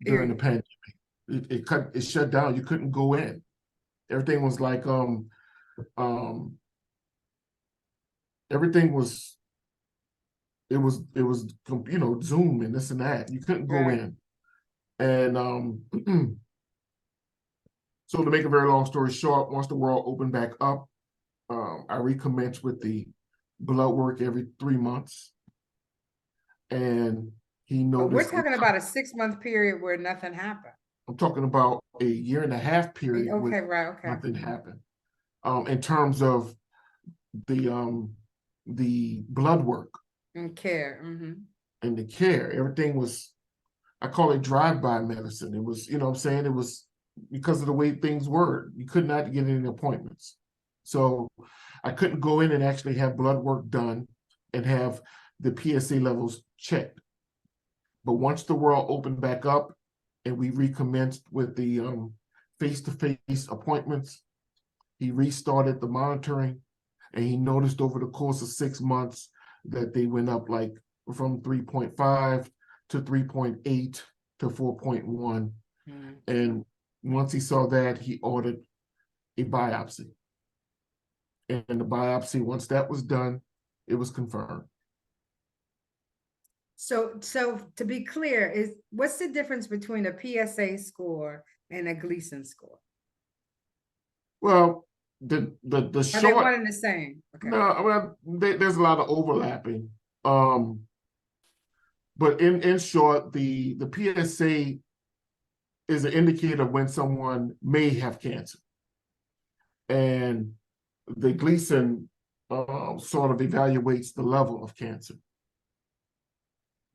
B: during the pandemic. It shut down. You couldn't go in. Everything was like everything was it was Zoom and this and that. You couldn't go in. And so to make a very long story short, once the world opened back up, I recommenced with the blood work every 3 months. And he noticed.
A: But we're talking about a 6-month period where nothing happened.
B: I'm talking about a 1.5 year period.
A: Okay, right. Okay.
B: Nothing happened. In terms of the blood work
A: and care.
B: And the care, everything was, I call it drive-by medicine. It was, what I'm saying, it was because of the way things were. You could not get any appointments. So I couldn't go in and actually have blood work done and have the PSA levels checked. But once the world opened back up and we recommenced with the face-to-face appointments, he restarted the monitoring, and he noticed over the course of 6 months that they went up like from 3.5 to 3.8 to 4.1. And once he saw that, he ordered a biopsy. And the biopsy, once that was done, it was confirmed.
A: So to be clear, what's the difference between a PSA score and a Gleason score?
B: Well, the short.
A: Are they one and the same? Okay.
B: No, there's a lot of overlapping. But in short, the PSA is an indicator of when someone may have cancer, and the Gleason sort of evaluates the level of cancer.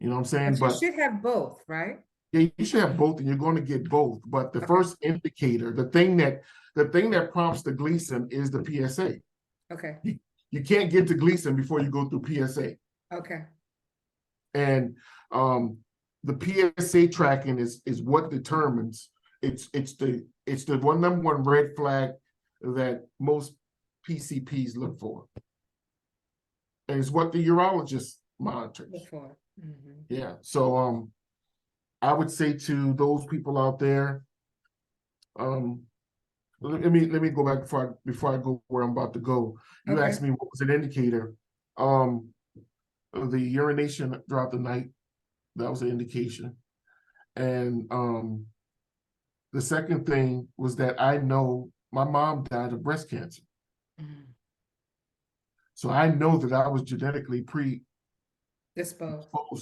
B: You know what I'm saying?
A: But you should have both, right?
B: Yeah, you should have both, and you're going to get both. But the first indicator, the thing that prompts the Gleason is the PSA.
A: Okay.
B: You can't get to Gleason before you go through PSA.
A: Okay.
B: And the PSA tracking is what determines it's the number one red flag that most PCPs look for. And it's what the urologist monitors.
A: Look for.
B: Yeah. So I would say to those people out there, let me go back before I go where I'm about to go. You asked me what was an indicator. The urination throughout the night, that was an indication. And the second thing was that I know my mom died of breast cancer. So I know that I was genetically predisposed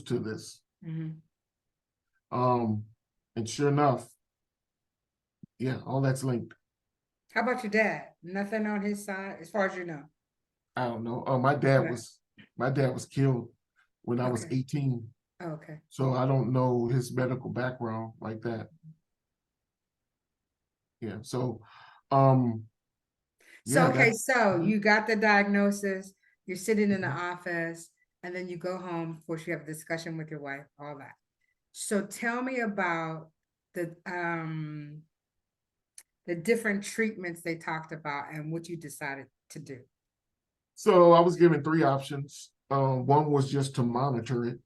B: to this. And sure enough, yeah, all that's linked.
A: How about your dad? Nothing on his side, as far as you know?
B: I don't know. My dad was killed when I was 18.
A: Okay.
B: So I don't know his medical background like that. Yeah. So
A: you got the diagnosis, you're sitting in the office, and then you go home. Of course, you have a discussion with your wife, all that. So tell me about the different treatments they talked about and what you decided to do.
B: So I was given 3 options. One was just to monitor it.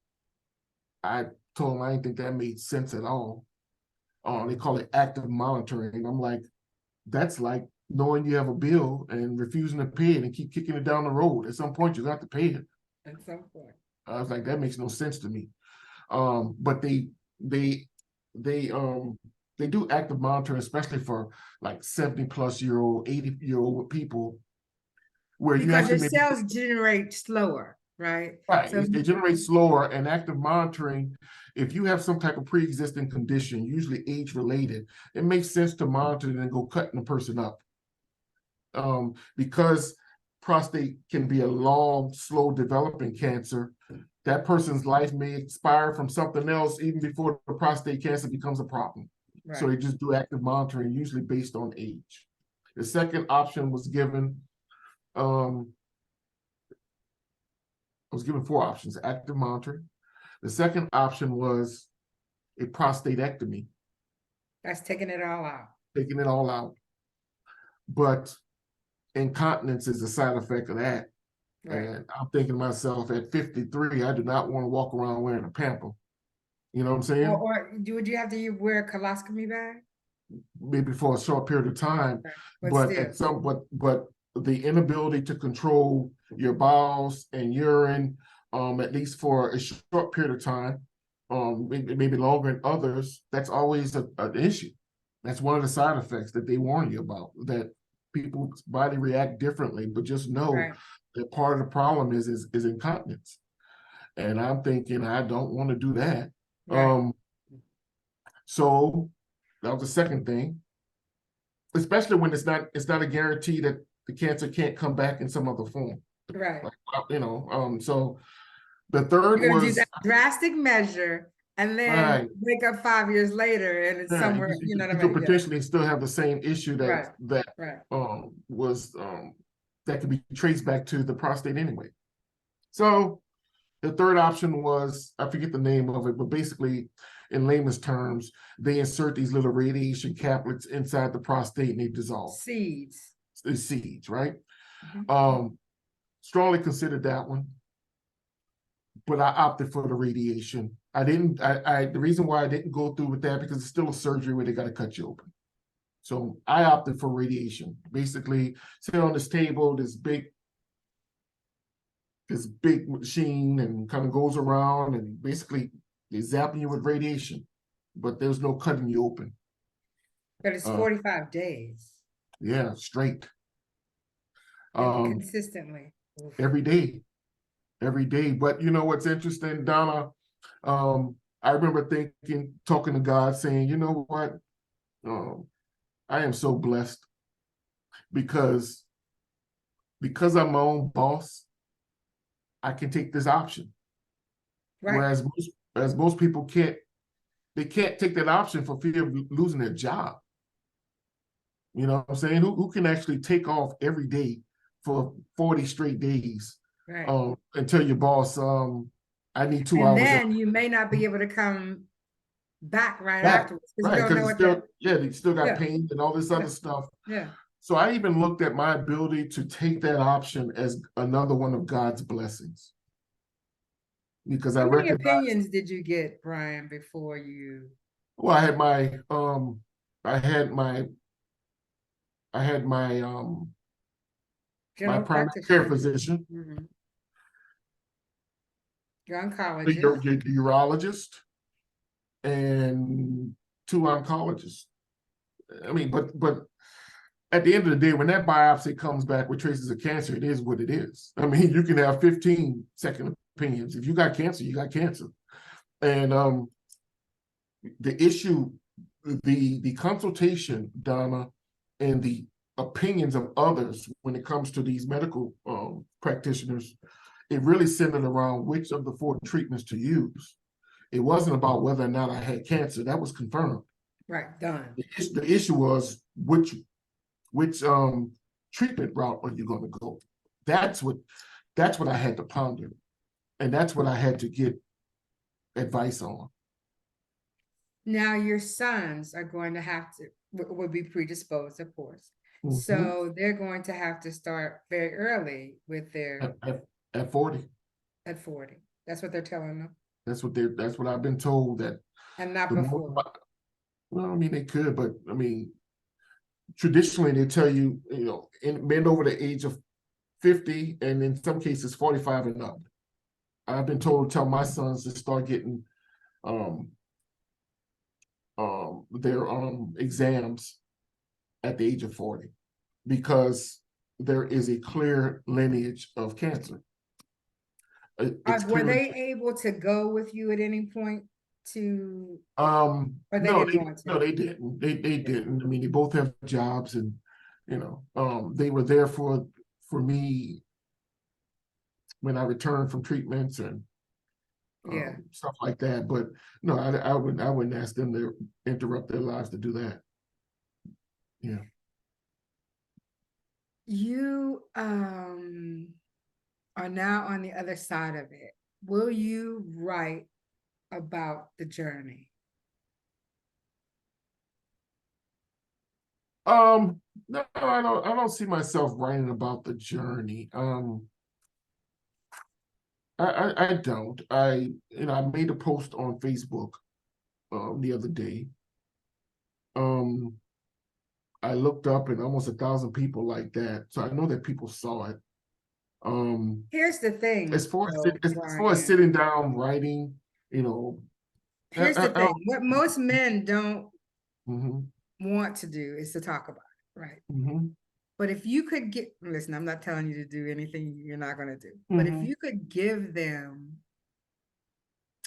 B: I told them I didn't think that made sense at all. They call it active monitoring. I'm like, that's like knowing you have a bill and refusing to pay it and keep kicking it down the road. At some point, you have to pay it.
A: At some point.
B: I was like, that makes no sense to me. But they do active monitoring, especially for like 70-plus-year-old, 80-year-old people, where
A: because your cells generate slower, right?
B: Right. So it generates slower, and active monitoring, if you have some type of pre-existing condition, usually age-related, it makes sense to monitor it and go cutting the person up. Because prostate can be a long, slow developing cancer, that person's life may expire from something else even before the prostate cancer becomes a problem. Right. So they just do active monitoring, usually based on age. The second option was given, I was given 4 options: active monitoring. The second option was a prostatectomy.
A: That's taking it all out.
B: Taking it all out. But incontinence is a side effect of that. Right. And I'm thinking to myself, at 53, I do not want to walk around wearing a pamper. You know what I'm saying?
A: Or would you have to wear a colostomy bag?
B: Maybe for a short period of time,
A: right.
B: but the inability to control your bowels and urine, at least for a short period of time, maybe longer in others, that's always an issue. That's one of the side effects that they warn you about, that people's body react differently, but just know that part of the problem is incontinence. And I'm thinking, I don't want to do that. Right. So that was the second thing, especially when it's not a guarantee that the cancer can't come back in some other form.
A: Right.
B: Like, so the third
A: You're gonna
B: was
A: do that drastic measure and then wake up 5 years later and it's somewhere, you know what I mean?
B: You could potentially still have the same issue that was that could be traced back to the prostate anyway. So the third option was, I forget the name of it, but basically, in layman's terms, they insert these little radiation caplets inside the prostate and they dissolve.
A: Seeds.
B: The seeds, right? Mm-hmm. Strongly considered that one, but I opted for the radiation. The reason why I didn't go through with that, because it's still a surgery where they got to cut you open. So I opted for radiation. Basically, sit on this table, this big machine, and kind of goes around and basically they're zapping you with radiation, but there's no cutting you open.
A: But it's 45 days.
B: Yeah, straight.
A: Consistently.
B: Every day. But you know what's interesting, Donna? I remember talking to God, saying, you know what? I am so blessed because I'm my own boss, I can take this option. Right. Whereas most people can't take that option for fear of losing their job. You know what I'm saying? Who can actually take off every day for 40 straight days, and tell your boss, I need 2 hours.
A: And then you may not be able to come back afterwards.
B: Right, because they still got pain and all this other stuff.
A: Yeah.
B: So I even looked at my ability to take that option as another one of God's blessings. Because
A: how many opinions did you get, Brian, before you?
B: Well, I had my my primary care physician,
A: your oncologist,
B: your urologist, and 2 oncologists. I mean, but at the end of the day, when that biopsy comes back with traces of cancer, it is what it is. I mean, you can have 15 second opinions. If you got cancer, you got cancer. And the issue, the consultation, Donna, and the opinions of others when it comes to these medical practitioners, it really centered around which of the 4 treatments to use. It wasn't about whether or not I had cancer. That was confirmed.
A: Right, done.
B: The issue was which treatment route are you going to go? That's what I had to ponder, and that's what I had to get advice on. Now
A: your sons are going to have to would be predisposed, of course. So they're going to have to start very early with their
B: at 40.
A: At 40, that's what they're telling them.
B: That's what I've been told, that.
A: And not before.
B: Well, I mean, they could, but I mean, traditionally they tell you, men over the age of 50, and in some cases 45 and up. I've been told to tell my sons to start getting their exams at the age of 40, because there is a clear lineage of cancer.
A: Were they able to go with you at any point to?
B: No, they didn't. They didn't. I mean, they both have jobs, and they were there for me when I returned from treatments and stuff like that. But no, I wouldn't ask them to interrupt their lives to do that. Yeah.
A: You are now on the other side of it. Will you write about the journey?
B: No, I don't see myself writing about the journey. I don't. I made a post on Facebook the other day. I looked up and almost 1,000 people like that. So I know that people saw it.
A: Here's the thing,
B: As far as
A: though,
B: as far as
A: Brian.
B: sitting down writing, you know,
A: Here's the
B: I
A: thing.
B: don't.
A: What most men don't
B: Mhm,
A: want to do is to talk about it, right?
B: mhm,
A: But if you could get, listen, I'm not telling you to do anything you're not going to do, but if
B: mhm.
A: you could give them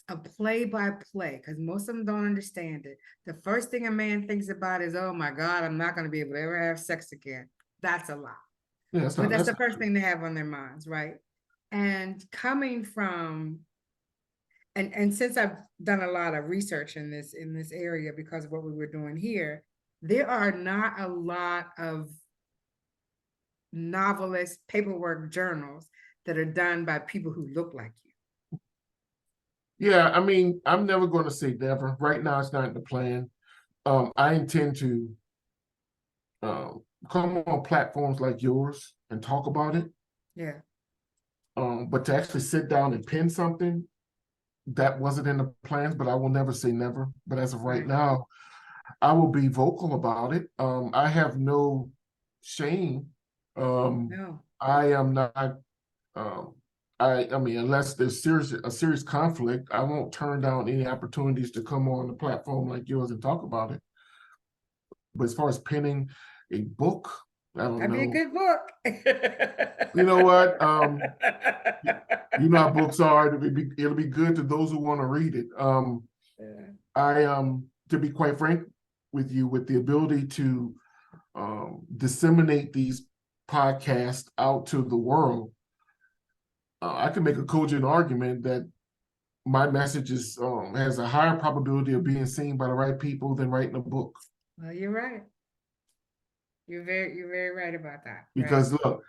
A: a play by play, because most of them don't understand it. The first thing a man thinks about is, oh my God, I'm not going to be able to ever have sex again. That's a lie.
B: Yeah, that's
A: But
B: not
A: that's
B: that's
A: the
B: not
A: first
B: true.
A: thing they have on their minds, right? And coming from, and since I've done a lot of research in this area because of what we were doing here, there are not a lot of novelist paperwork journals that are done by people who look like you.
B: Yeah, I mean, I'm never going to say never. Right now, it's not in the plan. I intend to come on platforms like yours and talk about it.
A: Yeah.
B: But to actually sit down and pin something, that wasn't in the plans, but I will never say never. But as of right
A: Right.
B: now, I will be vocal about it. I have no shame.
A: No.
B: I am not. Um, I mean, unless there's a serious conflict, I won't turn down any opportunities to come on a platform like yours and talk about it. But as far as penning a book, I don't
A: That'd be a
B: know.
A: good book.
B: You know what? You know how books are. It'll be good to those who want to read it.
A: Yeah.
B: I To be quite frank with you, with the ability to disseminate these podcasts out to the world, I can make a cogent argument that my message has a higher probability of being seen by the right people than writing a book.
A: Well, you're right. You're very right about that. Right.
B: Because look,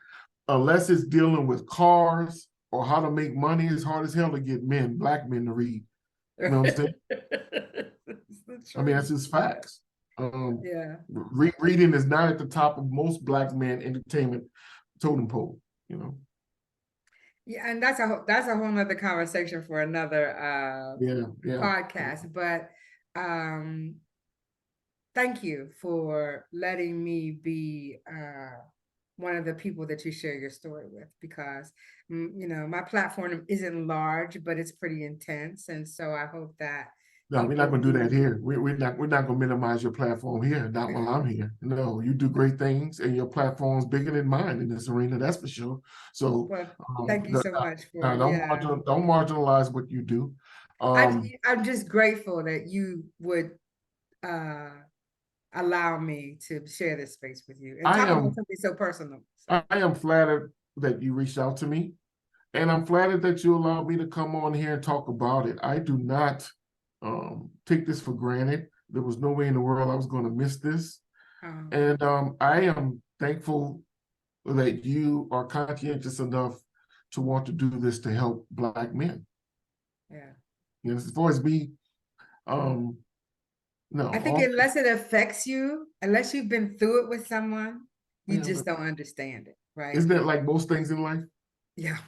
B: unless it's dealing with cars or how to make money, it's hard as hell to get black men to read. You know what I'm saying?
A: It's the
B: I mean,
A: truth.
B: that's just facts.
A: Yeah.
B: Reading is not at the top of most black men entertainment totem pole, you know.
A: Yeah, and that's a whole nother conversation for another
B: Yeah, yeah.
A: podcast. But um thank you for letting me be one of the people that you share your story with, because my platform isn't large, but it's pretty intense, and so I hope that
B: No, we're not
A: people
B: gonna do that
A: who
B: here. We're not gonna minimize your platform here, not while I'm here. No, you do great things and your platform's bigger than mine in this arena, that's for sure. So
A: well, thank you so much for, yeah.
B: don't marginalize what you do.
A: I
B: Um,
A: I'm just grateful that you would uh allow me to share this space with you and
B: I
A: talk about
B: am
A: something so personal. So
B: I am flattered that you reached out to me, and I'm flattered that you allowed me to come on here and talk about it. I do not take this for granted. There was no way in the world I was going to miss this.
A: um
B: And I am thankful that you are conscientious enough to want to do this to help Black men.
A: yeah.
B: You know, as far as me, um, no,
A: I think
B: all,
A: unless it affects you, unless you've been through it with someone, you
B: yeah,
A: just
B: but
A: don't understand it, right?
B: isn't that like most things in life?
A: Yeah.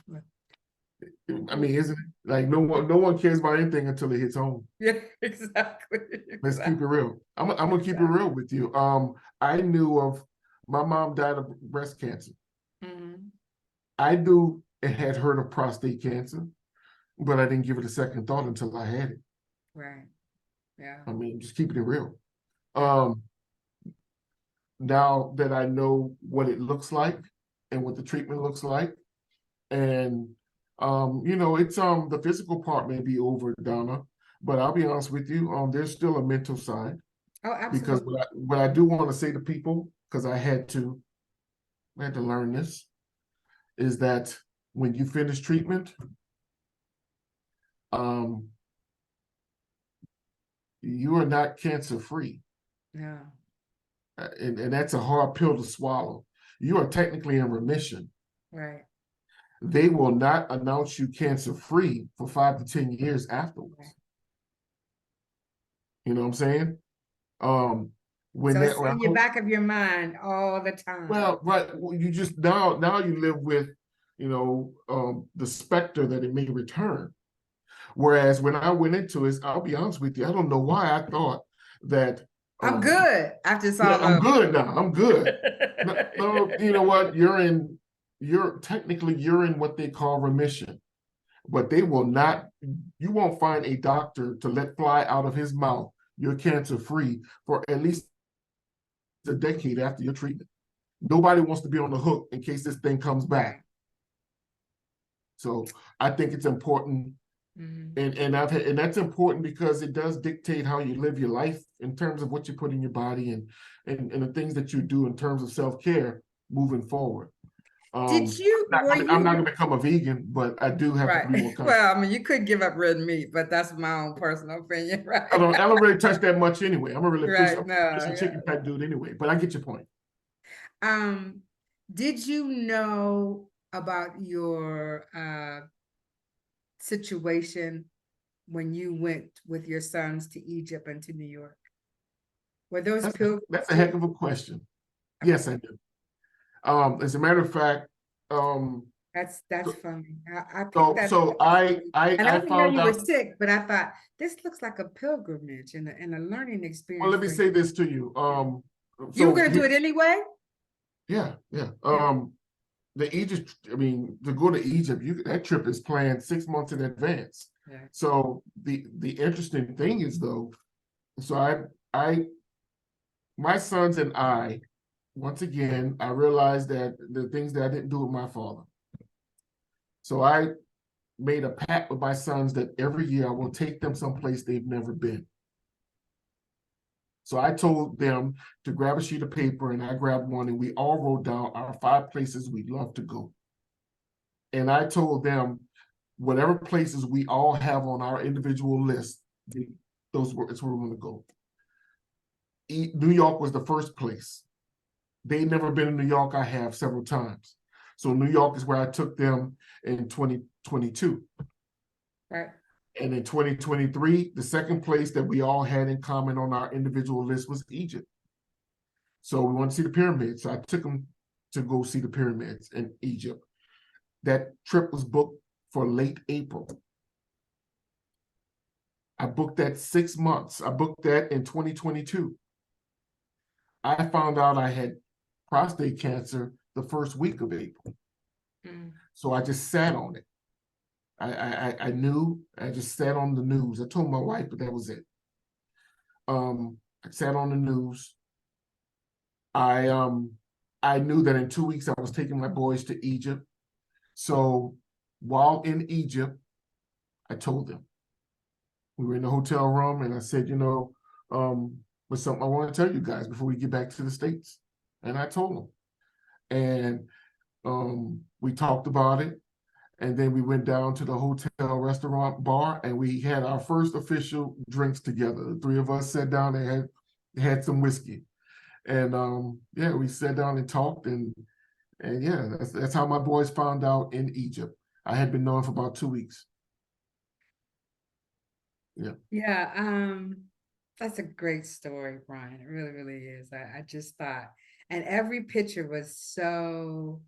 B: I mean, isn't it? Like no one cares about anything until it hits home.
A: Yeah, exactly.
B: Let's keep it
A: Exactly.
B: real. I'm gonna keep it
A: Exactly.
B: real with you. I knew of my mom died of breast cancer.
A: Mhm.
B: I knew and had heard of prostate cancer, but I didn't give it a second thought until I had it.
A: Right. Yeah.
B: I mean, just keeping it real.
A: Yeah.
B: Um, Now that I know what it looks like and what the treatment looks like, and it's the physical part may be over, Donna, but I'll be honest with you, there's still a mental side.
A: Oh,
B: Because
A: absolutely.
B: what I do want to say to people, because I had to learn this, is that when you finish treatment, um, you are not cancer free.
A: Yeah.
B: And that's a hard pill to swallow. You are technically in remission.
A: Right.
B: They will not announce you cancer free for 5 to 10 years
A: Right.
B: afterwards. You know what I'm saying? Um, When
A: So
B: that,
A: it's in your back of your mind all the time.
B: well, right, you just now you live with, the specter that it may return. Whereas when I went into it, I'll be honest with you, I don't know why I thought that
A: I'm good after it's
B: yeah,
A: all
B: I'm
A: over.
B: good now. I'm good. No, you know what? You're technically you're in what they call remission, but they will not. You won't find a doctor to let fly out of his mouth you're cancer free for at least a decade after your treatment. Nobody wants to be on the hook in case this thing comes back.
A: Right.
B: So I think it's important, and that's important because it does dictate how you live your life in terms of what you put in your body and the things that you do in terms of self-care moving forward.
A: Did you?
B: I'm not going to become a vegan, but I do have to be more conscious.
A: Well, I mean, you could give up red meat, but that's my own personal opinion, right?
B: I don't really touch that much anyway. I'm a really fish,
A: Right.
B: fish and chicken type dude anyway. But I get your point.
A: Did you know about your situation when you went with your sons to Egypt and to New York? Were those pilgrims?
B: That's a heck of a question. Yes, I do. As a matter of fact,
A: that's funny. I picked
B: so
A: that.
B: so
A: and I
B: I
A: didn't know
B: found
A: you were
B: out.
A: sick, but I thought this looks like a pilgrimage and a learning experience.
B: Well, let me say this to you.
A: You were going to do it anyway?
B: Yeah. The Egypt, I mean, to go to Egypt, that trip is planned 6 months in advance.
A: Yeah.
B: So the interesting thing is though, so my sons and I, once again, I realized that the things that I didn't do with my father. So I made a pact with my sons that every year I will take them someplace they've never been. So I told them to grab a sheet of paper, and I grabbed one, and we all wrote down our 5 places we'd love to go. And I told them whatever places we all have on our individual list, it's where we're going to go. New York was the first place. They'd never been in New York. I have several times. So New York is where I took them in 2022.
A: Right.
B: And in 2023, the second place that we all had in common on our individual list was Egypt. So we wanted to see the pyramids. So I took them to go see the pyramids in Egypt. That trip was booked for late April. I booked that 6 months. I booked that in 2022. I found out I had prostate cancer the first week of April. So I just sat on it. I knew, I just sat on the news. I told my wife, but that was it. I sat on the news. I knew that in 2 weeks I was taking my boys to Egypt. So while in Egypt, I told them. We were in the hotel room and I said, there's something I want to tell you guys before we get back to the States. And I told them. And we talked about it. And then we went down to the hotel restaurant bar and we had our first official drinks together. The 3 of us sat down and had some whiskey. And we sat down and talked and yeah, that's how my boys found out in Egypt. I had been knowing for about 2 weeks. Yeah.
A: Yeah. That's a great story, Brian. It really, really is. I just thought, and every picture was so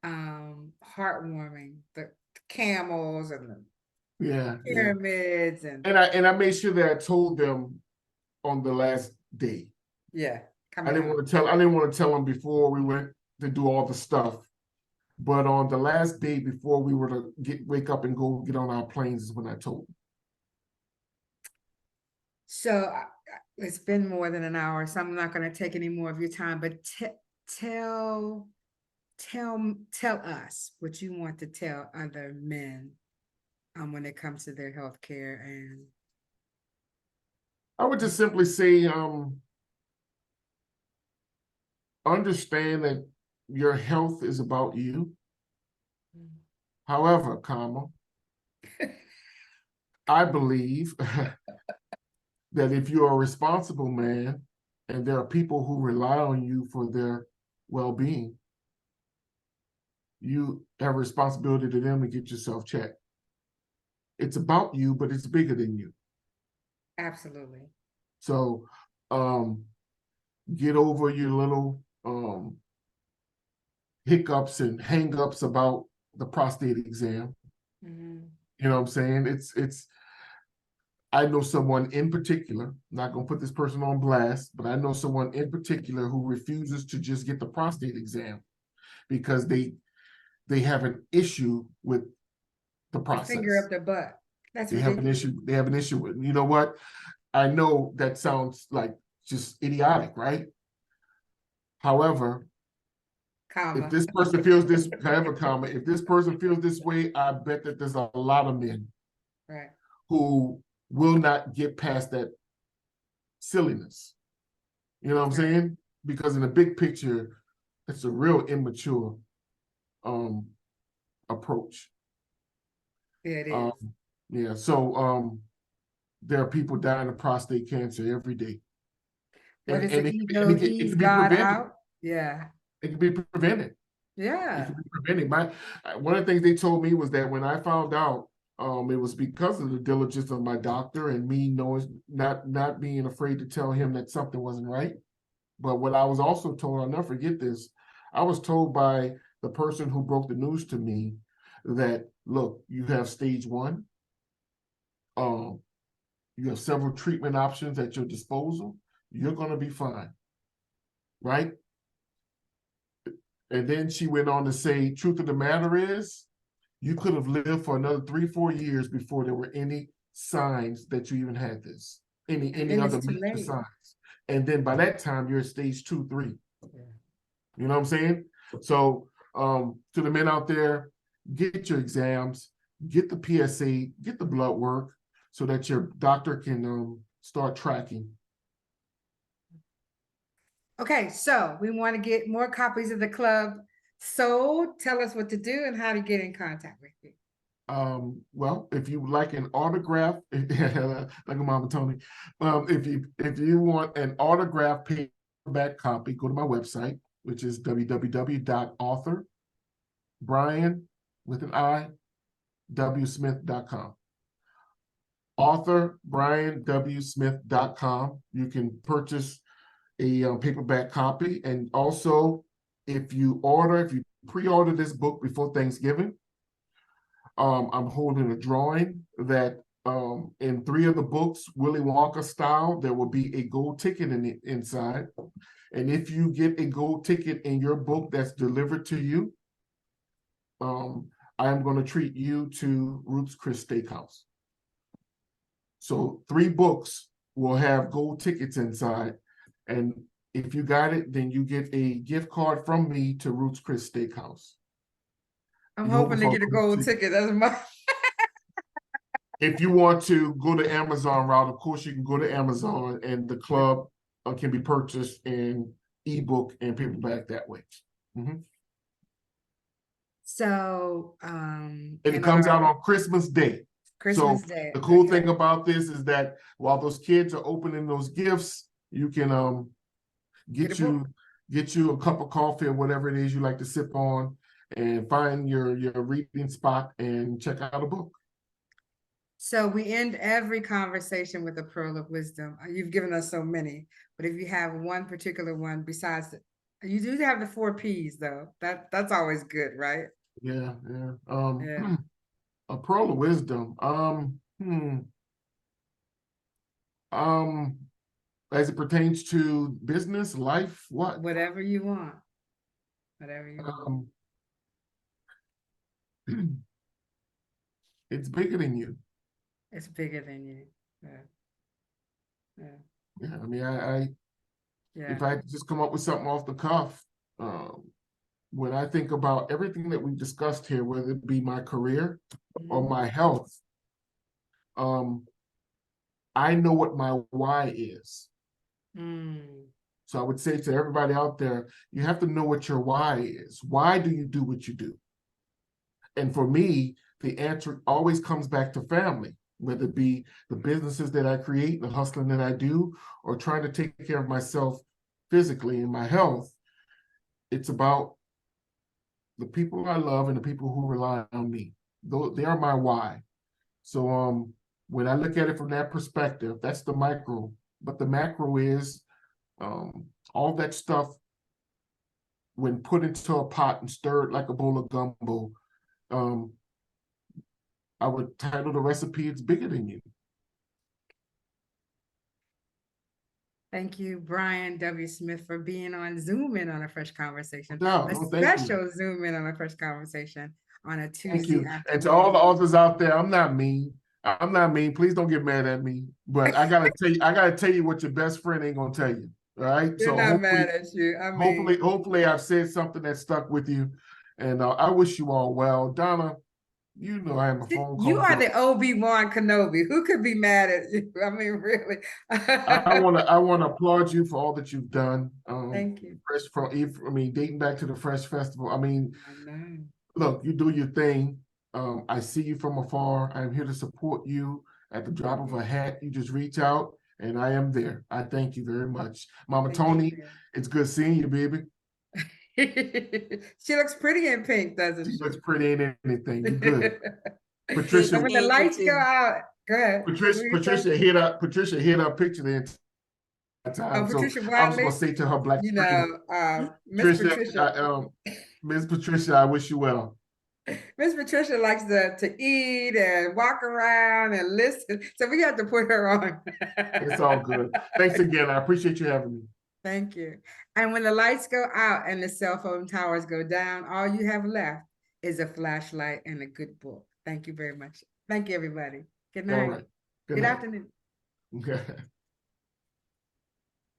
A: heartwarming. The camels and the pyramids and
B: I made sure that I told them on the last day.
A: Yeah.
B: I didn't want to tell them before we went to do all the stuff. But on the last day before we were to wake up and go get on our planes is when I told them.
A: So it's been more than an hour, so I'm not going to take any more of your time, but tell us what you want to tell other men when it comes to their health care. And
B: I would just simply say, understand that your health is about you. However, I believe that if you're a responsible man and there are people who rely on you for their well-being, you have a responsibility to them to get yourself checked. It's about you, but it's bigger than you.
A: Absolutely.
B: So get over your little hiccups and hang-ups about the prostate exam.
A: Mm-hmm.
B: You know what I'm saying? It's I know someone in particular, I'm not gonna put this person on blast, but I know someone in particular who refuses to just get the prostate exam because they have an issue with the
A: The finger
B: process.
A: up the butt. That's
B: They have an
A: ridiculous.
B: issue. They have an issue with. You know what? I know that sounds like just idiotic, right? However, if
A: Comma.
B: this person feels this, however, comma, if this person feels this way, I bet that there's a lot of men
A: Right.
B: who will not get past that silliness. You know what I'm
A: Right.
B: saying? Because in the big picture, it's a real immature approach.
A: Yeah, it
B: Um,
A: is.
B: yeah, so there are people dying of prostate cancer every day.
A: What is
B: And
A: it?
B: it,
A: Eat
B: and
A: no,
B: it
A: ease
B: can be
A: God
B: prevented.
A: out. Yeah.
B: It can be prevented. It
A: Yeah.
B: can be prevented. One of the things they told me was that when I found out, it was because of the diligence of my doctor and me knowing, not being afraid to tell him that something wasn't right. But what I was also told, I'll never forget this, I was told by the person who broke the news to me that, look, you have stage 1. You have several treatment options at your disposal. You're going to be fine. Right? And then she went on to say, truth of the matter is, you could have lived for another 3-4 years before there were any signs that you even had this,
A: And
B: any
A: then
B: other
A: it's too
B: major
A: late.
B: signs. And then by that time, you're at stage 2, 3.
A: Yeah.
B: You know what I'm saying? So to the men out there, get your exams, get the PSA, get the blood work so that your doctor can start tracking.
A: Okay, so we want to get more copies of the club. So tell us what to do and how to get in contact with you.
B: Well, if you like an autograph, like a Mama Tony, if you want an autograph paperback copy, go to my website, which is www.authorbrian with an I, wsmith.com. authorbrianwsmith.com. You can purchase a paperback copy, and also if you pre-order this book before Thanksgiving, I'm holding a drawing that in 3 of the books, Willy Wonka style, there will be a gold ticket in the inside. And if you get a gold ticket in your book that's delivered to you, I am going to treat you to Ruth's Chris Steakhouse. So 3 books will have gold tickets inside. And if you got it, then you get a gift card from me to Ruth's Chris Steakhouse.
A: I'm hoping to get a gold ticket. That's my.
B: If you want to go to Amazon route, of course you can go to Amazon, and the club can be purchased in ebook and paperback that way. Mm-hmm.
A: So,
B: and it comes out on Christmas Day.
A: Christmas
B: so
A: Day.
B: The cool thing about this is that while those kids are opening those gifts, you can get you a cup of coffee or whatever it is you like to sip on, and find your reading spot and check out a book.
A: So we end every conversation with a pearl of wisdom. You've given us so many, but if you have one particular one besides you do have the 4 P's though. That's always good, right?
B: Yeah. A pearl of wisdom. As it pertains to business, life, what?
A: Whatever you want. Whatever you want.
B: It's bigger than you.
A: It's bigger than you.
B: Yeah. I mean, if I just come up with something off the cuff, when I think about everything that we discussed here, whether it be my career or my health, I know what my why is. So I would say to everybody out there, you have to know what your why is. Why do you do what you do? And for me, the answer always comes back to family, whether it be the businesses that I create, the hustling that I do, or trying to take care of myself physically and my health. It's about the people I love and the people who rely on me. They are my why. So when I look at it from that perspective, that's the micro. But the macro is All that stuff, when put into a pot and stirred like a bowl of gumbo, I would title the recipe, It's Bigger Than You.
A: Thank you, Brian W. Smith, for being on Zoom In on a Fresh Conversation.
B: No,
A: A
B: thank you.
A: special Zoom In on a Fresh Conversation on a Tuesday
B: Thank you.
A: afternoon.
B: And to all the authors out there, I'm not mean. I'm not mean. Please don't get mad at me. But I gotta tell you what your best friend ain't gonna tell you. All right.
A: You're
B: So
A: not mad at you. I mean,
B: hopefully I've said something that stuck with you. And I wish you all well. Donna, you know I am a phone call.
A: You are the Obi-Wan Kenobi. Who could be mad at you? I mean, really.
B: I wanna applaud you for all that you've done.
A: Thank you.
B: Dating back to the F.R.E.S.H Festival. I mean,
A: I know.
B: Look, you do your thing. I see you from afar. I'm here to support you at the drop of a hat. You just reach out, and I am there. I thank you very much. Mama Tony, it's good seeing you, baby.
A: She looks pretty in pink, doesn't she?
B: She looks pretty in anything. You good. Patricia,
A: and when the lights go out, go ahead.
B: Patricia hit up picture the entire time.
A: Patricia
B: so I was gonna say to her black
A: Miss Patricia.
B: Miss Patricia, I wish you well.
A: Miss Patricia likes to eat and walk around and listen, so we have to put her on.
B: It's all good. Thanks again. I appreciate you having me.
A: Thank you. And when the lights go out and the cell phone towers go down, all you have left is a flashlight and a good book. Thank you very much. Thank you, everybody. Good night.
B: All right.
A: Good afternoon.
B: Okay.